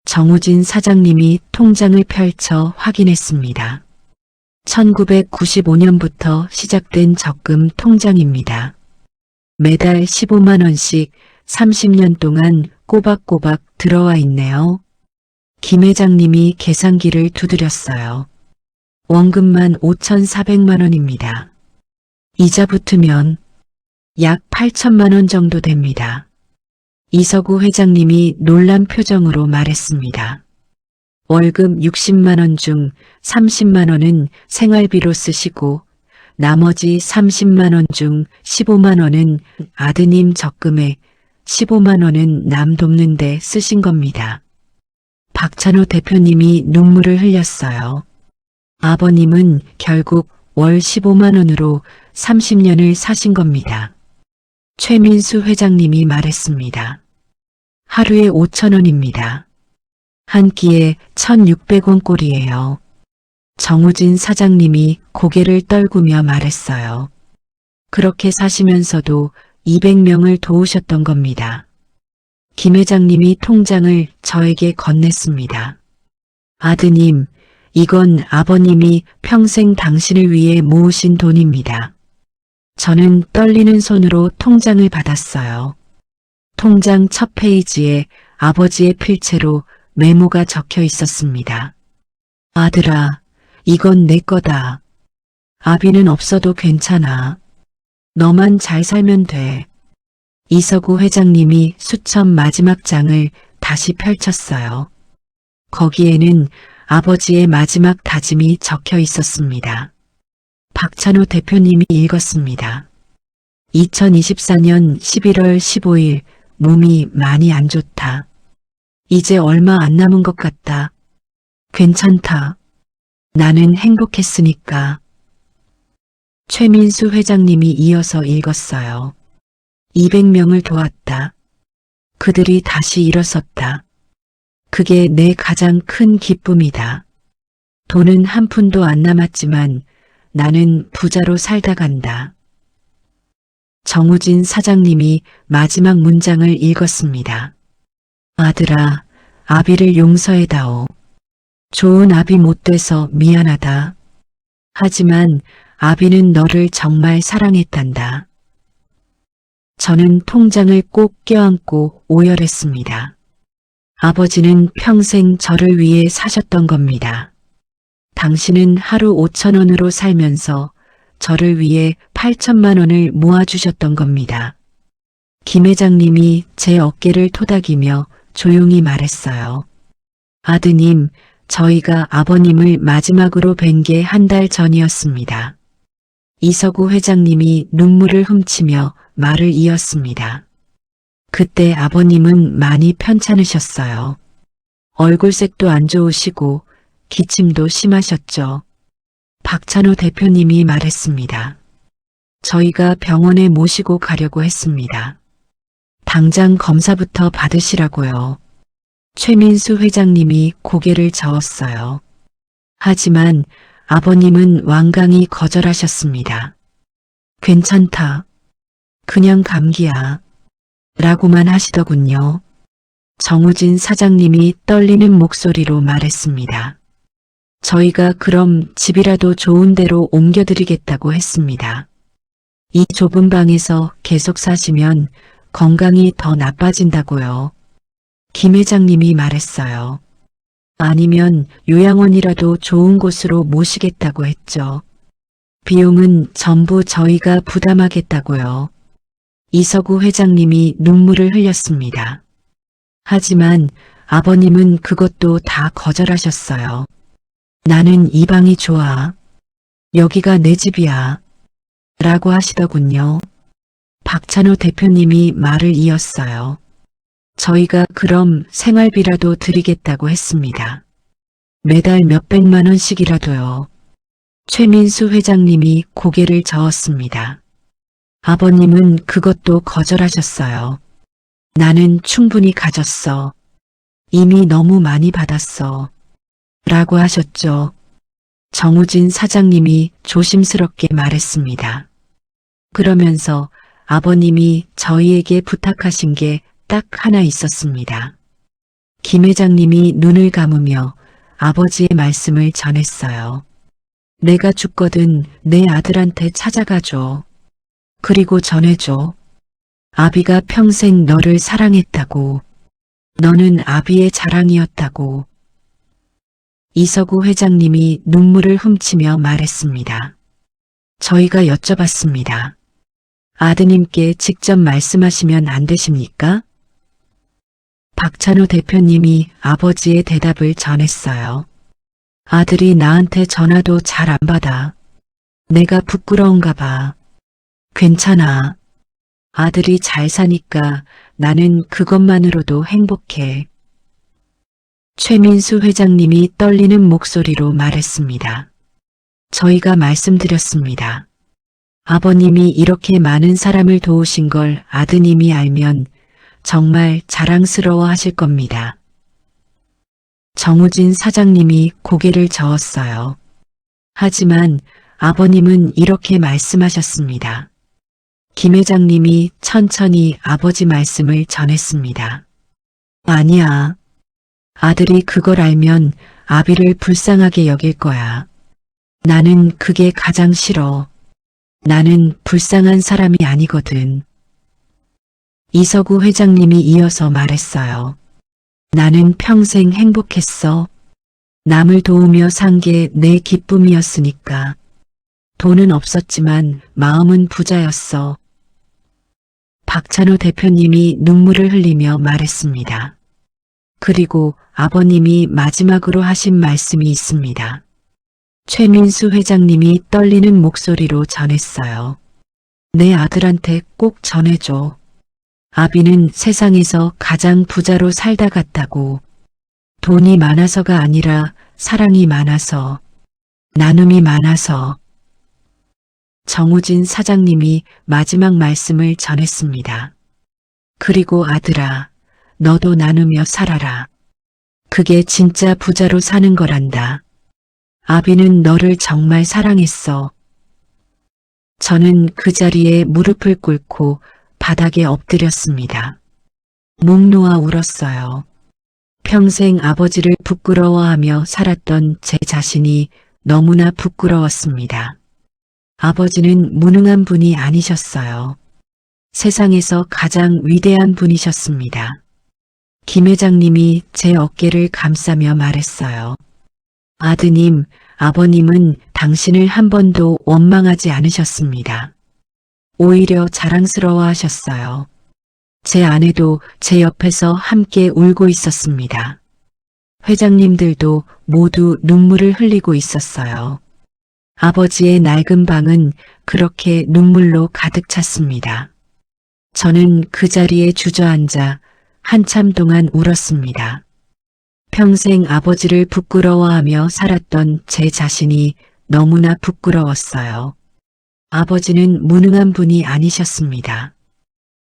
정우진 사장님이 통장을 펼쳐 확인했습니다. 1995년부터 시작된 적금 통장입니다. 매달 15만 원씩 30년 동안 꼬박꼬박 들어와 있네요. 김 회장님이 계산기를 두드렸어요. 원금만 5,400만 원입니다. 이자 붙으면 약 8천만 원 정도 됩니다. 이서구 회장님이 놀란 표정으로 말했습니다. 월급 60만 원 중 30만 원은 생활비로 쓰시고 나머지 30만 원 중 15만 원은 아드님 적금에 15만 원은 남 돕는 데 쓰신 겁니다. 박찬호 대표님이 눈물을 흘렸어요. 아버님은 결국 월 15만 원으로 30년을 사신 겁니다. 최민수 회장님이 말했습니다. 하루에 5천 원입니다. 한 끼에 1,600원 꼴이에요. 정우진 사장님이 고개를 떨구며 말했어요. 그렇게 사시면서도 200명을 도우셨던 겁니다. 김 회장님이 통장을 저에게 건넸습니다. 아드님, 이건 아버님이 평생 당신을 위해 모으신 돈입니다. 저는 떨리는 손으로 통장을 받았어요. 통장 첫 페이지에 아버지의 필체로 메모가 적혀 있었습니다. 아들아, 이건 내 거다. 아비는 없어도 괜찮아. 너만 잘 살면 돼. 이서구 회장님이 수첩 마지막 장을 다시 펼쳤어요. 거기에는 아버지의 마지막 다짐이 적혀 있었습니다. 박찬호 대표님이 읽었습니다. 2024년 11월 15일 몸이 많이 안 좋다. 이제 얼마 안 남은 것 같다. 괜찮다. 나는 행복했으니까. 최민수 회장님이 이어서 읽었어요. 200명을 도왔다. 그들이 다시 일어섰다. 그게 내 가장 큰 기쁨이다. 돈은 한 푼도 안 남았지만 나는 부자로 살다 간다. 정우진 사장님이 마지막 문장을 읽었습니다. 아들아, 아비를 용서해다오. 좋은 아비 못 돼서 미안하다. 하지만 아비는 너를 정말 사랑했단다. 저는 통장을 꼭 껴안고 오열했습니다. 아버지는 평생 저를 위해 사셨던 겁니다. 당신은 하루 5천 원으로 살면서 저를 위해 8천만 원을 모아주셨던 겁니다. 김 회장님이 제 어깨를 토닥이며 조용히 말했어요. 아드님, 저희가 아버님을 마지막으로 뵌 게 한 달 전이었습니다. 이서구 회장님이 눈물을 훔치며 말을 이었습니다. 그때 아버님은 많이 편찮으셨어요. 얼굴색도 안 좋으시고 기침도 심하셨죠. 박찬호 대표님이 말했습니다. 저희가 병원에 모시고 가려고 했습니다. 당장 검사부터 받으시라고요. 최민수 회장님이 고개를 저었어요. 하지만 아버님은 완강히 거절하셨습니다. 괜찮다. 그냥 감기야. 라고만 하시더군요. 정우진 사장님이 떨리는 목소리로 말했습니다. 저희가 그럼 집이라도 좋은 데로 옮겨드리겠다고 했습니다. 이 좁은 방에서 계속 사시면 건강이 더 나빠진다고요. 김 회장님이 말했어요. 아니면 요양원이라도 좋은 곳으로 모시겠다고 했죠. 비용은 전부 저희가 부담하겠다고요. 이서구 회장님이 눈물을 흘렸습니다. 하지만 아버님은 그것도 다 거절하셨어요. 나는 이 방이 좋아. 여기가 내 집이야. 라고 하시더군요. 박찬호 대표님이 말을 이었어요. 저희가 그럼 생활비라도 드리겠다고 했습니다. 매달 몇백만 원씩이라도요. 최민수 회장님이 고개를 저었습니다. 아버님은 그것도 거절하셨어요. 나는 충분히 가졌어. 이미 너무 많이 받았어. 라고 하셨죠. 정우진 사장님이 조심스럽게 말했습니다. 그러면서 아버님이 저희에게 부탁하신 게 딱 하나 있었습니다. 김 회장님이 눈을 감으며 아버지의 말씀을 전했어요. 내가 죽거든 내 아들한테 찾아가줘. 그리고 전해줘. 아비가 평생 너를 사랑했다고. 너는 아비의 자랑이었다고. 이서구 회장님이 눈물을 훔치며 말했습니다. 저희가 여쭤봤습니다. 아드님께 직접 말씀하시면 안 되십니까? 박찬호 대표님이 아버지의 대답을 전했어요. 아들이 나한테 전화도 잘 안 받아. 내가 부끄러운가 봐. 괜찮아. 아들이 잘 사니까 나는 그것만으로도 행복해. 최민수 회장님이 떨리는 목소리로 말했습니다. 저희가 말씀드렸습니다. 아버님이 이렇게 많은 사람을 도우신 걸 아드님이 알면 정말 자랑스러워 하실 겁니다. 정우진 사장님이 고개를 저었어요. 하지만 아버님은 이렇게 말씀하셨습니다. 김 회장님이 천천히 아버지 말씀을 전했습니다. 아니야. 아들이 그걸 알면 아비를 불쌍하게 여길 거야. 나는 그게 가장 싫어. 나는 불쌍한 사람이 아니거든. 이서구 회장님이 이어서 말했어요. 나는 평생 행복했어. 남을 도우며 산 게 내 기쁨이었으니까. 돈은 없었지만 마음은 부자였어. 박찬호 대표님이 눈물을 흘리며 말했습니다. 그리고 아버님이 마지막으로 하신 말씀이 있습니다. 최민수 회장님이 떨리는 목소리로 전했어요. 내 아들한테 꼭 전해줘. 아비는 세상에서 가장 부자로 살다 갔다고. 돈이 많아서가 아니라 사랑이 많아서, 나눔이 많아서. 정우진 사장님이 마지막 말씀을 전했습니다. 그리고 아들아, 너도 나누며 살아라. 그게 진짜 부자로 사는 거란다. 아비는 너를 정말 사랑했어. 저는 그 자리에 무릎을 꿇고 바닥에 엎드렸습니다. 목 놓아 울었어요. 평생 아버지를 부끄러워하며 살았던 제 자신이 너무나 부끄러웠습니다. 아버지는 무능한 분이 아니셨어요. 세상에서 가장 위대한 분이셨습니다. 김 회장님이 제 어깨를 감싸며 말했어요. 아드님, 아버님은 당신을 한 번도 원망하지 않으셨습니다. 오히려 자랑스러워 하셨어요. 제 아내도 제 옆에서 함께 울고 있었습니다. 회장님들도 모두 눈물을 흘리고 있었어요. 아버지의 낡은 방은 그렇게 눈물로 가득 찼습니다. 저는 그 자리에 주저앉아 한참 동안 울었습니다. 평생 아버지를 부끄러워하며 살았던 제 자신이 너무나 부끄러웠어요. 아버지는 무능한 분이 아니셨습니다.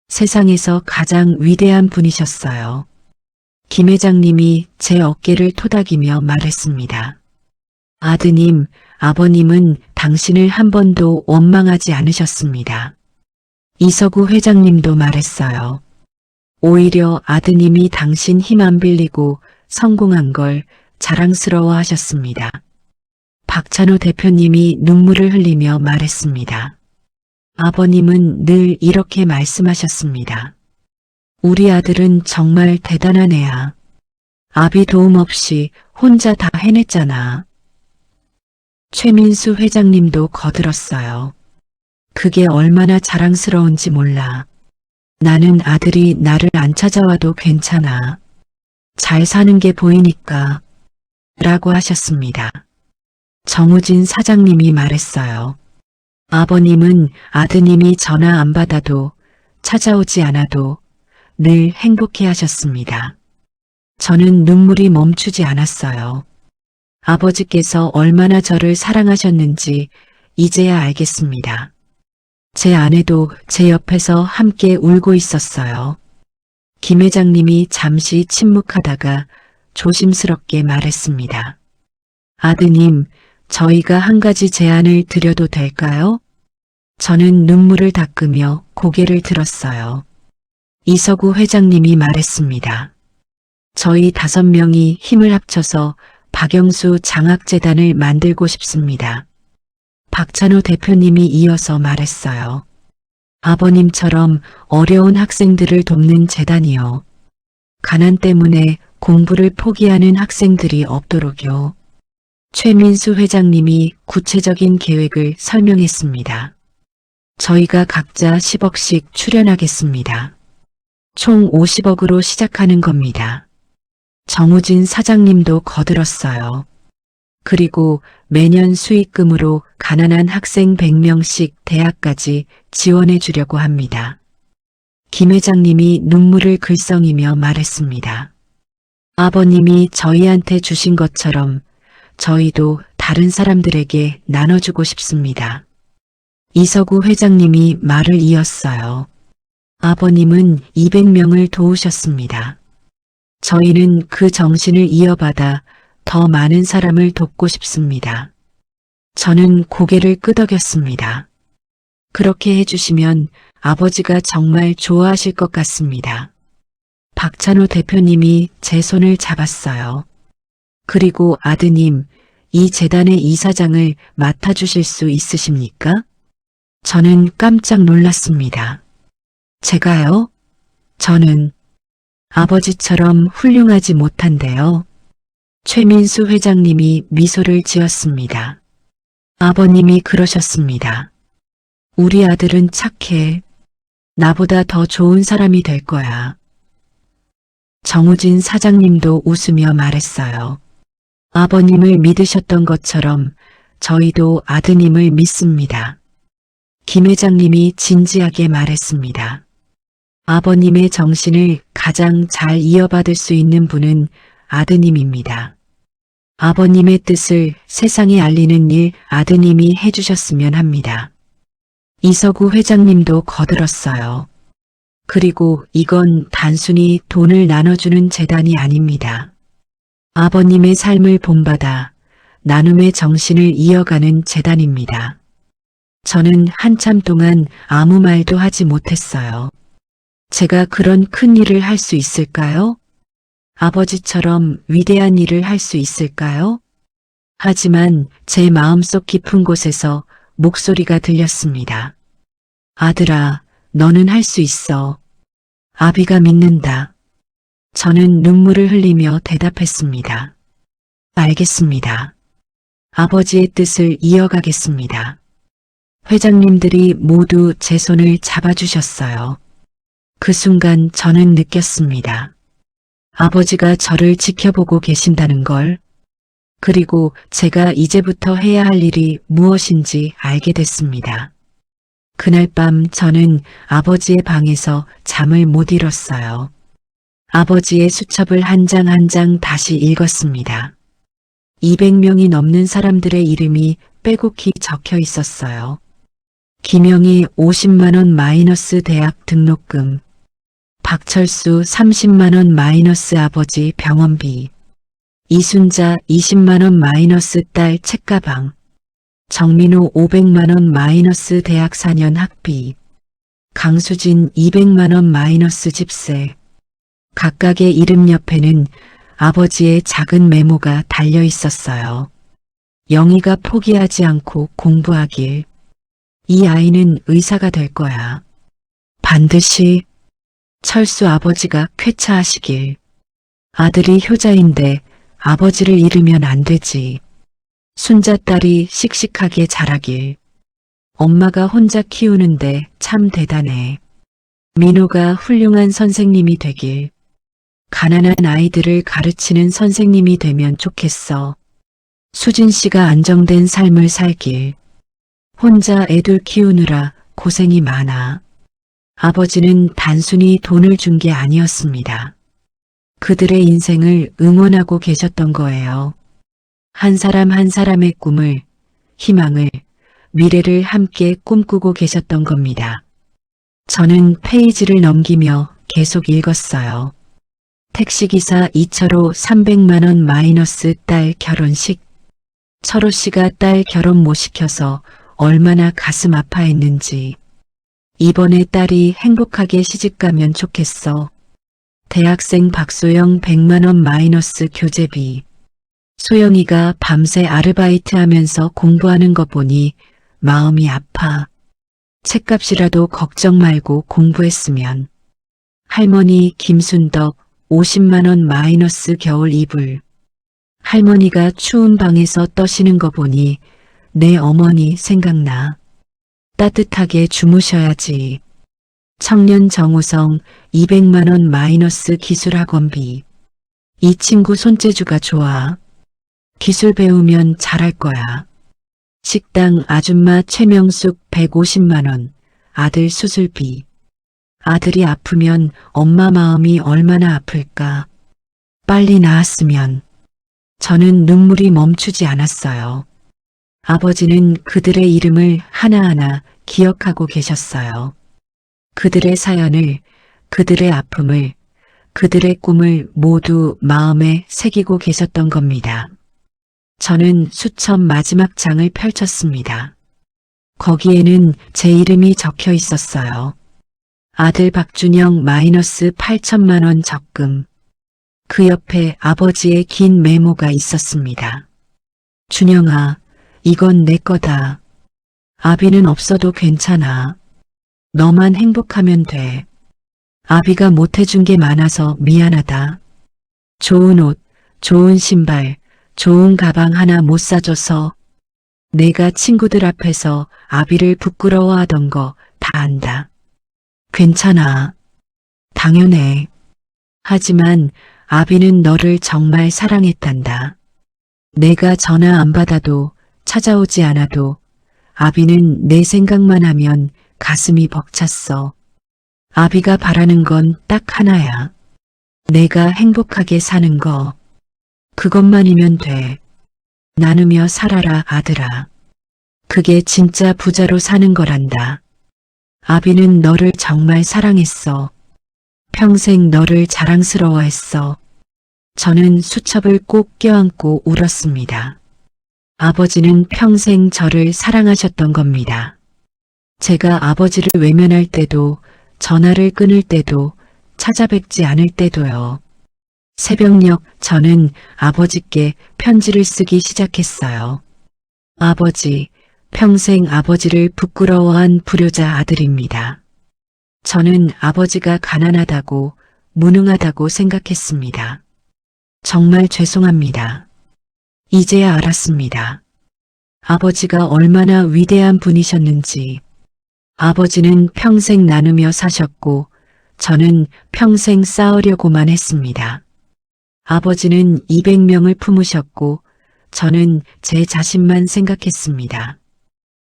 세상에서 가장 위대한 분이셨어요. 김 회장님이 제 어깨를 토닥이며 말했습니다. 아드님, 아버님은 당신을 한 번도 원망하지 않으셨습니다. 이서구 회장님도 말했어요. 오히려 아드님이 당신 힘 안 빌리고 성공한 걸 자랑스러워 하셨습니다. 박찬호 대표님이 눈물을 흘리며 말했습니다. 아버님은 늘 이렇게 말씀하셨습니다. 우리 아들은 정말 대단한 애야. 아비 도움 없이 혼자 다 해냈잖아. 최민수 회장님도 거들었어요. 그게 얼마나 자랑스러운지 몰라. 나는 아들이 나를 안 찾아와도 괜찮아. 잘 사는 게 보이니까. 라고 하셨습니다. 정우진 사장님이 말했어요. 아버님은 아드님이 전화 안 받아도 찾아오지 않아도 늘 행복해 하셨습니다. 저는 눈물이 멈추지 않았어요. 아버지께서 얼마나 저를 사랑하셨는지 이제야 알겠습니다. 제 아내도 제 옆에서 함께 울고 있었어요. 김 회장님이 잠시 침묵하다가 조심스럽게 말했습니다. 아드님, 저희가 한 가지 제안을 드려도 될까요? 저는 눈물을 닦으며 고개를 들었어요. 이서구 회장님이 말했습니다. 저희 5명이 힘을 합쳐서 박영수 장학재단을 만들고 싶습니다. 박찬호 대표님이 이어서 말했어요. 아버님처럼 어려운 학생들을 돕는 재단이요. 가난 때문에 공부를 포기하는 학생들이 없도록요. 최민수 회장님이 구체적인 계획을 설명했습니다. 저희가 각자 10억씩 출연하겠습니다. 총 50억으로 시작하는 겁니다. 정우진 사장님도 거들었어요. 그리고 매년 수익금으로 가난한 학생 100명씩 대학까지 지원해 주려고 합니다. 김 회장님이 눈물을 글썽이며 말했습니다. 아버님이 저희한테 주신 것처럼 저희도 다른 사람들에게 나눠주고 싶습니다. 이서구 회장님이 말을 이었어요. 아버님은 200명을 도우셨습니다. 저희는 그 정신을 이어받아 더 많은 사람을 돕고 싶습니다. 저는 고개를 끄덕였습니다. 그렇게 해주시면 아버지가 정말 좋아하실 것 같습니다. 박찬호 대표님이 제 손을 잡았어요. 그리고 아드님, 이 재단의 이사장을 맡아주실 수 있으십니까? 저는 깜짝 놀랐습니다. 제가요? 저는 아버지처럼 훌륭하지 못한데요. 최민수 회장님이 미소를 지었습니다. 아버님이 그러셨습니다. 우리 아들은 착해. 나보다 더 좋은 사람이 될 거야. 정우진 사장님도 웃으며 말했어요. 아버님을 믿으셨던 것처럼 저희도 아드님을 믿습니다. 김 회장님이 진지하게 말했습니다. 아버님의 정신을 가장 잘 이어받을 수 있는 분은 아드님입니다. 아버님의 뜻을 세상에 알리는 일 아드님이 해주셨으면 합니다. 이서구 회장님도 거들었어요. 그리고 이건 단순히 돈을 나눠주는 재단이 아닙니다. 아버님의 삶을 본받아 나눔의 정신을 이어가는 재단입니다. 저는 한참 동안 아무 말도 하지 못했어요. 제가 그런 큰 일을 할 수 있을까요? 아버지처럼 위대한 일을 할 수 있을까요? 하지만 제 마음속 깊은 곳에서 목소리가 들렸습니다. 아들아, 너는 할 수 있어. 아비가 믿는다. 저는 눈물을 흘리며 대답했습니다. 알겠습니다. 아버지의 뜻을 이어가겠습니다. 회장님들이 모두 제 손을 잡아주셨어요. 그 순간 저는 느꼈습니다. 아버지가 저를 지켜보고 계신다는 걸, 그리고 제가 이제부터 해야 할 일이 무엇인지 알게 됐습니다. 그날 밤 저는 아버지의 방에서 잠을 못 이뤘어요. 아버지의 수첩을 한 장 한 장 다시 읽었습니다. 200명이 넘는 사람들의 이름이 빼곡히 적혀 있었어요. 김영희 50만 원 마이너스 대학 등록금, 박철수 30만 원 마이너스 아버지 병원비, 이순자 20만 원 마이너스 딸 책가방, 정민호 500만 원 마이너스 대학 4년 학비, 강수진 200만 원 마이너스 집세. 각각의 이름 옆에는 아버지의 작은 메모가 달려 있었어요. 영희가 포기하지 않고 공부하길. 이 아이는 의사가 될 거야. 반드시. 철수 아버지가 쾌차하시길. 아들이 효자인데 아버지를 잃으면 안 되지. 순자 딸이 씩씩하게 자라길. 엄마가 혼자 키우는데 참 대단해. 민호가 훌륭한 선생님이 되길. 가난한 아이들을 가르치는 선생님이 되면 좋겠어. 수진 씨가 안정된 삶을 살길. 혼자 애들 키우느라 고생이 많아. 아버지는 단순히 돈을 준 게 아니었습니다. 그들의 인생을 응원하고 계셨던 거예요. 한 사람 한 사람의 꿈을, 희망을, 미래를 함께 꿈꾸고 계셨던 겁니다. 저는 페이지를 넘기며 계속 읽었어요. 택시기사 이철호 300만 원 마이너스 딸 결혼식, 철호 씨가 딸 결혼 못 시켜서 얼마나 가슴 아파했는지. 이번에 딸이 행복하게 시집가면 좋겠어. 대학생 박소영 100만 원 마이너스 교재비. 소영이가 밤새 아르바이트 하면서 공부하는 거 보니 마음이 아파. 책값이라도 걱정 말고 공부했으면. 할머니 김순덕 50만 원 마이너스 겨울 이불. 할머니가 추운 방에서 떠시는 거 보니 내 어머니 생각나. 따뜻하게 주무셔야지. 청년 정우성 200만 원 마이너스 기술학원비. 이 친구 손재주가 좋아. 기술 배우면 잘할 거야. 식당 아줌마 최명숙 150만 원. 아들 수술비. 아들이 아프면 엄마 마음이 얼마나 아플까. 빨리 나았으면. 저는 눈물이 멈추지 않았어요. 아버지는 그들의 이름을 하나하나 기억하고 계셨어요. 그들의 사연을, 그들의 아픔을, 그들의 꿈을 모두 마음에 새기고 계셨던 겁니다. 저는 수첩 마지막 장을 펼쳤습니다. 거기에는 제 이름이 적혀 있었어요. 아들 박준영 마이너스 8천만 원 적금. 그 옆에 아버지의 긴 메모가 있었습니다. 준영아, 이건 내 거다. 아비는 없어도 괜찮아. 너만 행복하면 돼. 아비가 못해준 게 많아서 미안하다. 좋은 옷, 좋은 신발, 좋은 가방 하나 못 사줘서 내가 친구들 앞에서 아비를 부끄러워하던 거 다 안다. 괜찮아. 당연해. 하지만 아비는 너를 정말 사랑했단다. 내가 전화 안 받아도 찾아오지 않아도 아비는 내 생각만 하면 가슴이 벅찼어. 아비가 바라는 건 딱 하나야. 내가 행복하게 사는 거. 그것만이면 돼. 나누며 살아라 아들아. 그게 진짜 부자로 사는 거란다. 아비는 너를 정말 사랑했어. 평생 너를 자랑스러워했어. 저는 수첩을 꼭 껴안고 울었습니다. 아버지는 평생 저를 사랑하셨던 겁니다. 제가 아버지를 외면할 때도, 전화를 끊을 때도, 찾아뵙지 않을 때도요. 새벽녘 저는 아버지께 편지를 쓰기 시작했어요. 아버지, 평생 아버지를 부끄러워한 불효자 아들입니다. 저는 아버지가 가난하다고, 무능하다고 생각했습니다. 정말 죄송합니다. 이제야 알았습니다. 아버지가 얼마나 위대한 분이셨는지. 아버지는 평생 나누며 사셨고 저는 평생 싸우려고만 했습니다. 아버지는 200명을 품으셨고 저는 제 자신만 생각했습니다.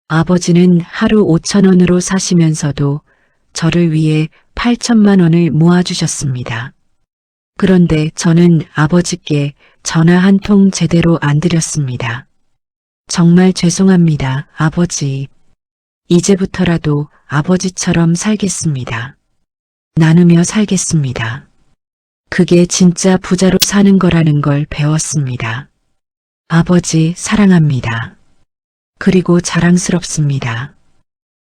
아버지는 하루 5,000원으로 사시면서도 저를 위해 8천만 원을 모아주셨습니다. 그런데 저는 아버지께 전화 한 통 제대로 안 드렸습니다. 정말 죄송합니다, 아버지. 이제부터라도 아버지처럼 살겠습니다. 나누며 살겠습니다. 그게 진짜 부자로 사는 거라는 걸 배웠습니다. 아버지 사랑합니다. 그리고 자랑스럽습니다.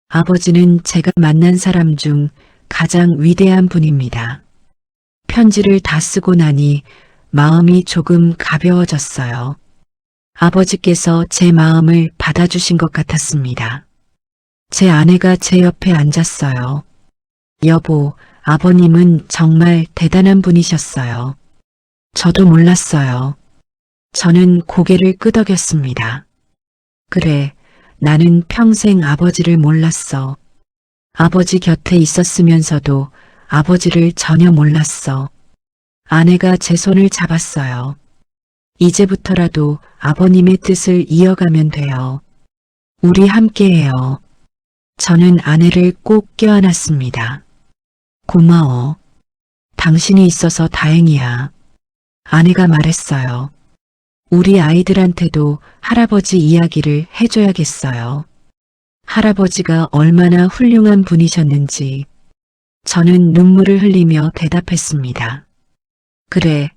아버지는 제가 만난 사람 중 가장 위대한 분입니다. 편지를 다 쓰고 나니 마음이 조금 가벼워졌어요. 아버지께서 제 마음을 받아주신 것 같았습니다. 제 아내가 제 옆에 앉았어요. 여보, 아버님은 정말 대단한 분이셨어요. 저도 몰랐어요. 저는 고개를 끄덕였습니다. 그래, 나는 평생 아버지를 몰랐어. 아버지 곁에 있었으면서도 아버지를 전혀 몰랐어. 아내가 제 손을 잡았어요. 이제부터라도 아버님의 뜻을 이어가면 돼요. 우리 함께해요. 저는 아내를 꼭 껴안았습니다. 고마워. 당신이 있어서 다행이야. 아내가 말했어요. 우리 아이들한테도 할아버지 이야기를 해줘야겠어요. 할아버지가 얼마나 훌륭한 분이셨는지. 저는 눈물을 흘리며 대답했습니다. 그래,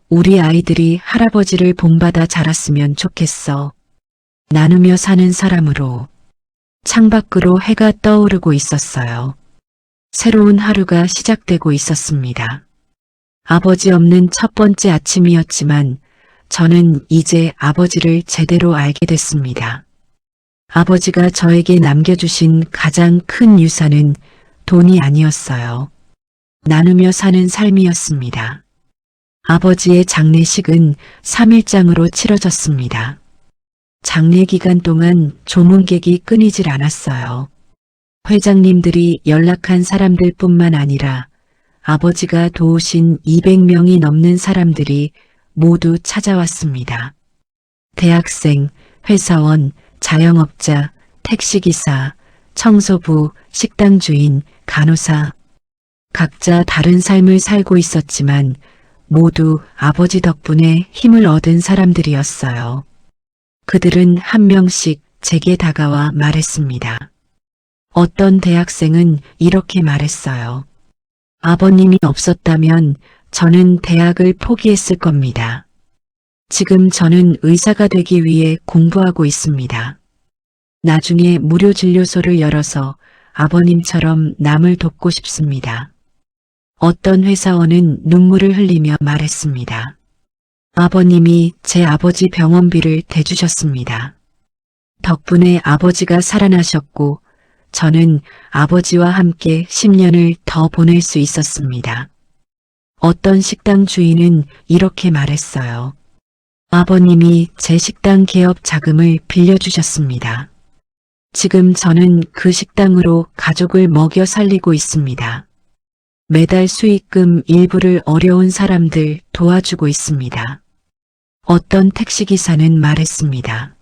우리 아이들이 할아버지를 본받아 자랐으면 좋겠어. 나누며 사는 사람으로 창밖으로 해가 떠오르고 있었어요. 새로운 하루가 시작되고 있었습니다. 아버지 없는 첫 번째 아침이었지만 저는 이제 아버지를 제대로 알게 됐습니다. 아버지가 저에게 남겨주신 가장 큰 유산은 돈이 아니었어요. 나누며 사는 삶이었습니다. 아버지의 장례식은 3일장으로 치러졌습니다. 장례 기간 동안 조문객이 끊이질 않았어요. 회장님들이 연락한 사람들뿐만 아니라 아버지가 도우신 200명이 넘는 사람들이 모두 찾아왔습니다. 대학생, 회사원, 자영업자, 택시기사, 청소부, 식당 주인, 간호사. 각자 다른 삶을 살고 있었지만 모두 아버지 덕분에 힘을 얻은 사람들이었어요. 그들은 한 명씩 제게 다가와 말했습니다. 어떤 대학생은 이렇게 말했어요. 아버님이 없었다면 저는 대학을 포기했을 겁니다. 지금 저는 의사가 되기 위해 공부하고 있습니다. 나중에 무료 진료소를 열어서 아버님처럼 남을 돕고 싶습니다. 어떤 회사원은 눈물을 흘리며 말했습니다. 아버님이 제 아버지 병원비를 대주셨습니다. 덕분에 아버지가 살아나셨고 저는 아버지와 함께 10년을 더 보낼 수 있었습니다. 어떤 식당 주인은 이렇게 말했어요. 아버님이 제 식당 개업 자금을 빌려주셨습니다. 지금 저는 그 식당으로 가족을 먹여 살리고 있습니다. 매달 수익금 일부를 어려운 사람들 도와주고 있습니다. 어떤 택시기사는 말했습니다.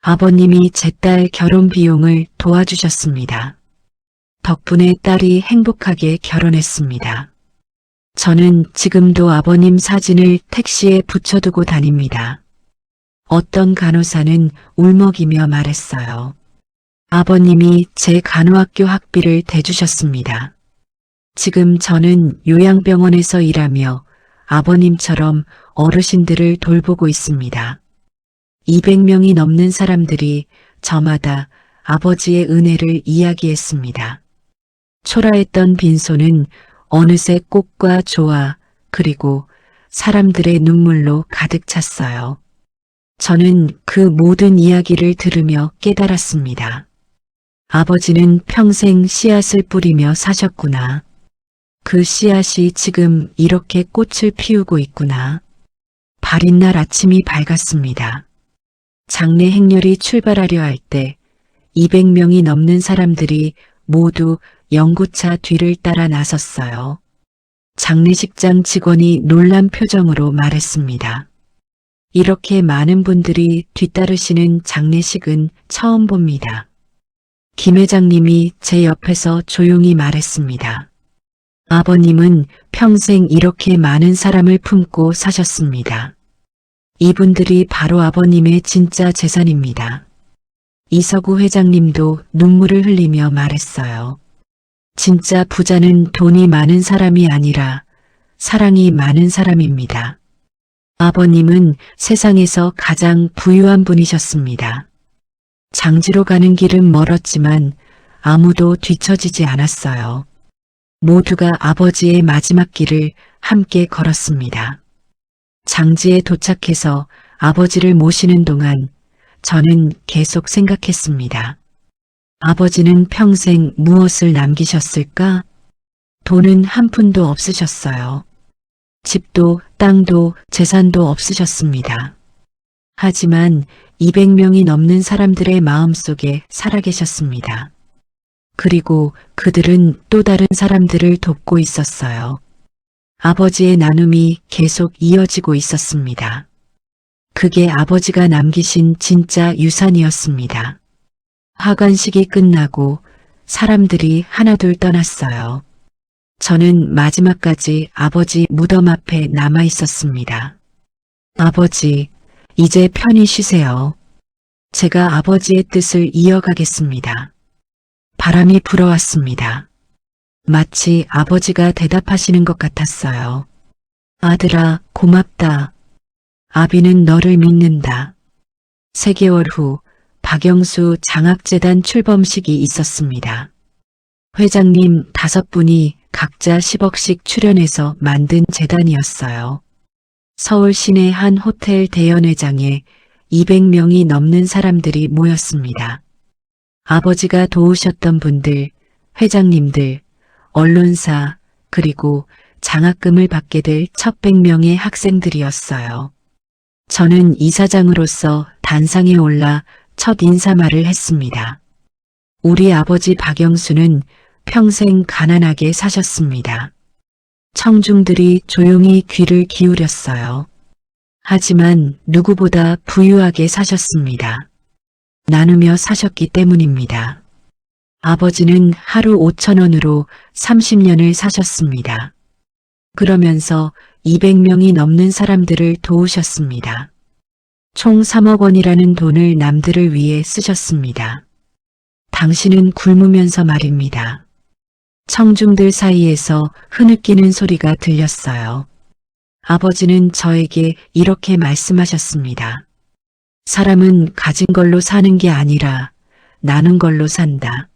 아버님이 제 딸 결혼 비용을 도와주셨습니다. 덕분에 딸이 행복하게 결혼했습니다. 저는 지금도 아버님 사진을 택시에 붙여두고 다닙니다. 어떤 간호사는 울먹이며 말했어요. 아버님이 제 간호학교 학비를 대주셨습니다. 지금 저는 요양병원에서 일하며 아버님처럼 어르신들을 돌보고 있습니다. 200명이 넘는 사람들이 저마다 아버지의 은혜를 이야기했습니다. 초라했던 빈소는 어느새 꽃과 조화 그리고 사람들의 눈물로 가득 찼어요. 저는 그 모든 이야기를 들으며 깨달았습니다. 아버지는 평생 씨앗을 뿌리며 사셨구나. 그 씨앗이 지금 이렇게 꽃을 피우고 있구나. 발인 날 아침이 밝았습니다. 장례 행렬이 출발하려 할 때 200명이 넘는 사람들이 모두 연구차 뒤를 따라 나섰어요. 장례식장 직원이 놀란 표정으로 말했습니다. 이렇게 많은 분들이 뒤따르시는 장례식은 처음 봅니다. 김 회장님이 제 옆에서 조용히 말했습니다. 아버님은 평생 이렇게 많은 사람을 품고 사셨습니다. 이분들이 바로 아버님의 진짜 재산입니다. 이서구 회장님도 눈물을 흘리며 말했어요. 진짜 부자는 돈이 많은 사람이 아니라 사랑이 많은 사람입니다. 아버님은 세상에서 가장 부유한 분이셨습니다. 장지로 가는 길은 멀었지만 아무도 뒤처지지 않았어요. 모두가 아버지의 마지막 길을 함께 걸었습니다. 장지에 도착해서 아버지를 모시는 동안 저는 계속 생각했습니다. 아버지는 평생 무엇을 남기셨을까? 돈은 한 푼도 없으셨어요. 집도 땅도 재산도 없으셨습니다. 하지만 200명이 넘는 사람들의 마음속에 살아계셨습니다. 그리고 그들은 또 다른 사람들을 돕고 있었어요. 아버지의 나눔이 계속 이어지고 있었습니다. 그게 아버지가 남기신 진짜 유산이었습니다. 하관식이 끝나고 사람들이 하나둘 떠났어요. 저는 마지막까지 아버지 무덤 앞에 남아 있었습니다. 아버지, 이제 편히 쉬세요. 제가 아버지의 뜻을 이어가겠습니다. 바람이 불어왔습니다. 마치 아버지가 대답하시는 것 같았어요. 아들아, 고맙다. 아비는 너를 믿는다. 3개월 후 박영수 장학재단 출범식이 있었습니다. 회장님 5분이 각자 10억씩 출연해서 만든 재단이었어요. 서울 시내 한 호텔 대연회장에 200명이 넘는 사람들이 모였습니다. 아버지가 도우셨던 분들, 회장님들, 언론사, 그리고 장학금을 받게 될 1,100명의 학생들이었어요. 저는 이사장으로서 단상에 올라 첫 인사말을 했습니다. 우리 아버지 박영수는 평생 가난하게 사셨습니다. 청중들이 조용히 귀를 기울였어요. 하지만 누구보다 부유하게 사셨습니다. 나누며 사셨기 때문입니다. 아버지는 하루 5,000원으로 30년을 사셨습니다. 그러면서 200명이 넘는 사람들을 도우셨습니다. 총 3억 원이라는 돈을 남들을 위해 쓰셨습니다. 당신은 굶으면서 말입니다. 청중들 사이에서 흐느끼는 소리가 들렸어요. 아버지는 저에게 이렇게 말씀하셨습니다. 사람은 가진 걸로 사는 게 아니라 나눈 걸로 산다.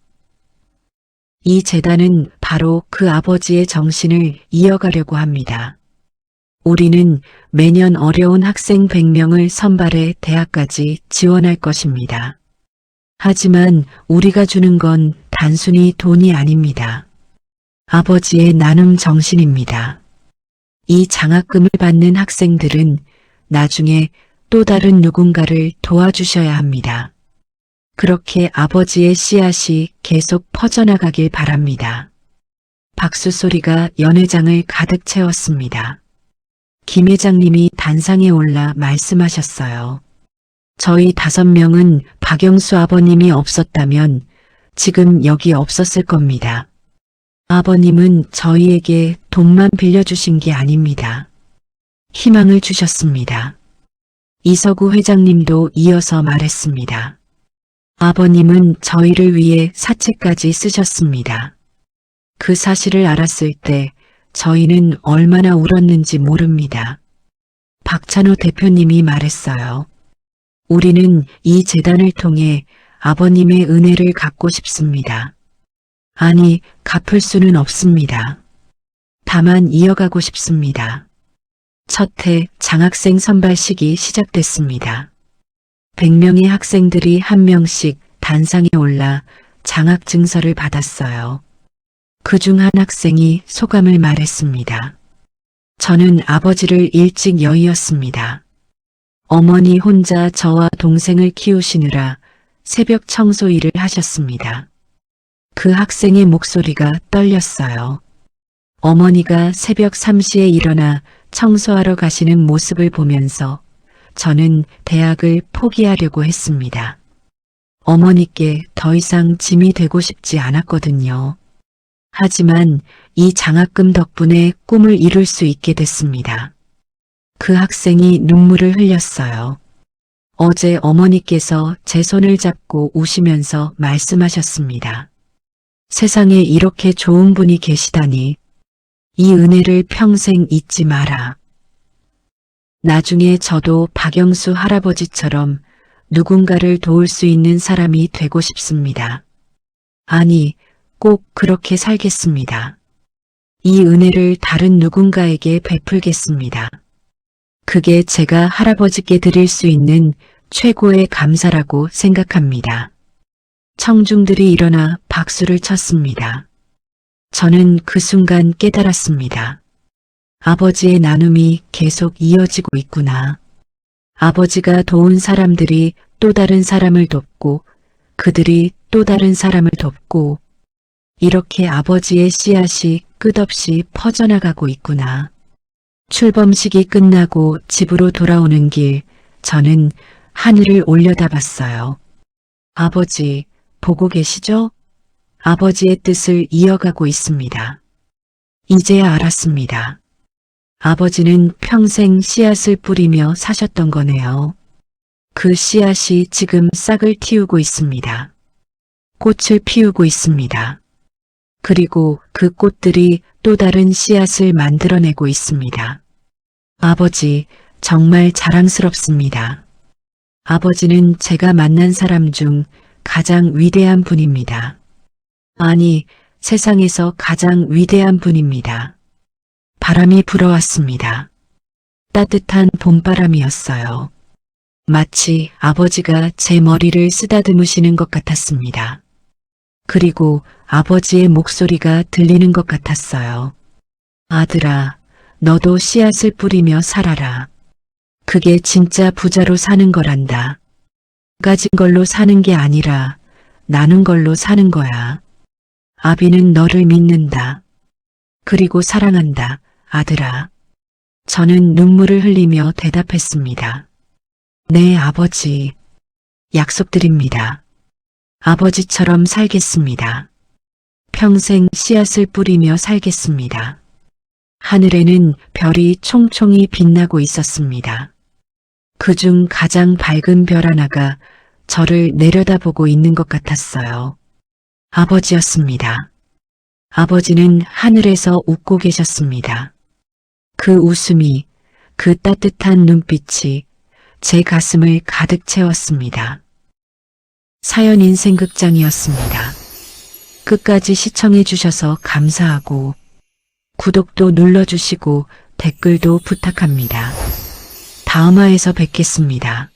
이 재단은 바로 그 아버지의 정신을 이어가려고 합니다. 우리는 매년 어려운 학생 100명을 선발해 대학까지 지원할 것입니다. 하지만 우리가 주는 건 단순히 돈이 아닙니다. 아버지의 나눔 정신입니다. 이 장학금을 받는 학생들은 나중에 또 다른 누군가를 도와주셔야 합니다. 그렇게 아버지의 씨앗이 계속 퍼져나가길 바랍니다. 박수 소리가 연회장을 가득 채웠습니다. 김 회장님이 단상에 올라 말씀하셨어요. 저희 5명은 박영수 아버님이 없었다면 지금 여기 없었을 겁니다. 아버님은 저희에게 돈만 빌려주신 게 아닙니다. 희망을 주셨습니다. 이서구 회장님도 이어서 말했습니다. 아버님은 저희를 위해 사채까지 쓰셨습니다. 그 사실을 알았을 때 저희는 얼마나 울었는지 모릅니다. 박찬호 대표님이 말했어요. 우리는 이 재단을 통해 아버님의 은혜를 갚고 싶습니다. 아니, 갚을 수는 없습니다. 다만 이어가고 싶습니다. 첫 해 장학생 선발식이 시작됐습니다. 100명의 학생들이 한 명씩 단상에 올라 장학 증서를 받았어요. 그중 한 학생이 소감을 말했습니다. 저는 아버지를 일찍 여의었습니다. 어머니 혼자 저와 동생을 키우시느라 새벽 청소 일을 하셨습니다. 그 학생의 목소리가 떨렸어요. 어머니가 새벽 3시에 일어나 청소하러 가시는 모습을 보면서 저는 대학을 포기하려고 했습니다. 어머니께 더 이상 짐이 되고 싶지 않았거든요. 하지만 이 장학금 덕분에 꿈을 이룰 수 있게 됐습니다. 그 학생이 눈물을 흘렸어요. 어제 어머니께서 제 손을 잡고 우시면서 말씀하셨습니다. 세상에 이렇게 좋은 분이 계시다니 이 은혜를 평생 잊지 마라. 나중에 저도 박영수 할아버지처럼 누군가를 도울 수 있는 사람이 되고 싶습니다. 아니, 꼭 그렇게 살겠습니다. 이 은혜를 다른 누군가에게 베풀겠습니다. 그게 제가 할아버지께 드릴 수 있는 최고의 감사라고 생각합니다. 청중들이 일어나 박수를 쳤습니다. 저는 그 순간 깨달았습니다. 아버지의 나눔이 계속 이어지고 있구나. 아버지가 도운 사람들이 또 다른 사람을 돕고 그들이 또 다른 사람을 돕고 이렇게 아버지의 씨앗이 끝없이 퍼져나가고 있구나. 출범식이 끝나고 집으로 돌아오는 길 저는 하늘을 올려다봤어요. 아버지, 보고 계시죠? 아버지의 뜻을 이어가고 있습니다. 이제야 알았습니다. 아버지는 평생 씨앗을 뿌리며 사셨던 거네요. 그 씨앗이 지금 싹을 틔우고 있습니다. 꽃을 피우고 있습니다. 그리고 그 꽃들이 또 다른 씨앗을 만들어내고 있습니다. 아버지, 정말 자랑스럽습니다. 아버지는 제가 만난 사람 중 가장 위대한 분입니다. 아니, 세상에서 가장 위대한 분입니다. 바람이 불어왔습니다. 따뜻한 봄바람이었어요. 마치 아버지가 제 머리를 쓰다듬으시는 것 같았습니다. 그리고 아버지의 목소리가 들리는 것 같았어요. 아들아, 너도 씨앗을 뿌리며 살아라. 그게 진짜 부자로 사는 거란다. 가진 걸로 사는 게 아니라 나눈 걸로 사는 거야. 아비는 너를 믿는다. 그리고 사랑한다, 아들아. 저는 눈물을 흘리며 대답했습니다. 네, 아버지. 약속드립니다. 아버지처럼 살겠습니다. 평생 씨앗을 뿌리며 살겠습니다. 하늘에는 별이 총총히 빛나고 있었습니다. 그중 가장 밝은 별 하나가 저를 내려다보고 있는 것 같았어요. 아버지였습니다. 아버지는 하늘에서 웃고 계셨습니다. 그 웃음이, 그 따뜻한 눈빛이 제 가슴을 가득 채웠습니다. 사연 인생극장이었습니다. 끝까지 시청해 주셔서 감사하고 구독도 눌러주시고 댓글도 부탁합니다. 다음화에서 뵙겠습니다.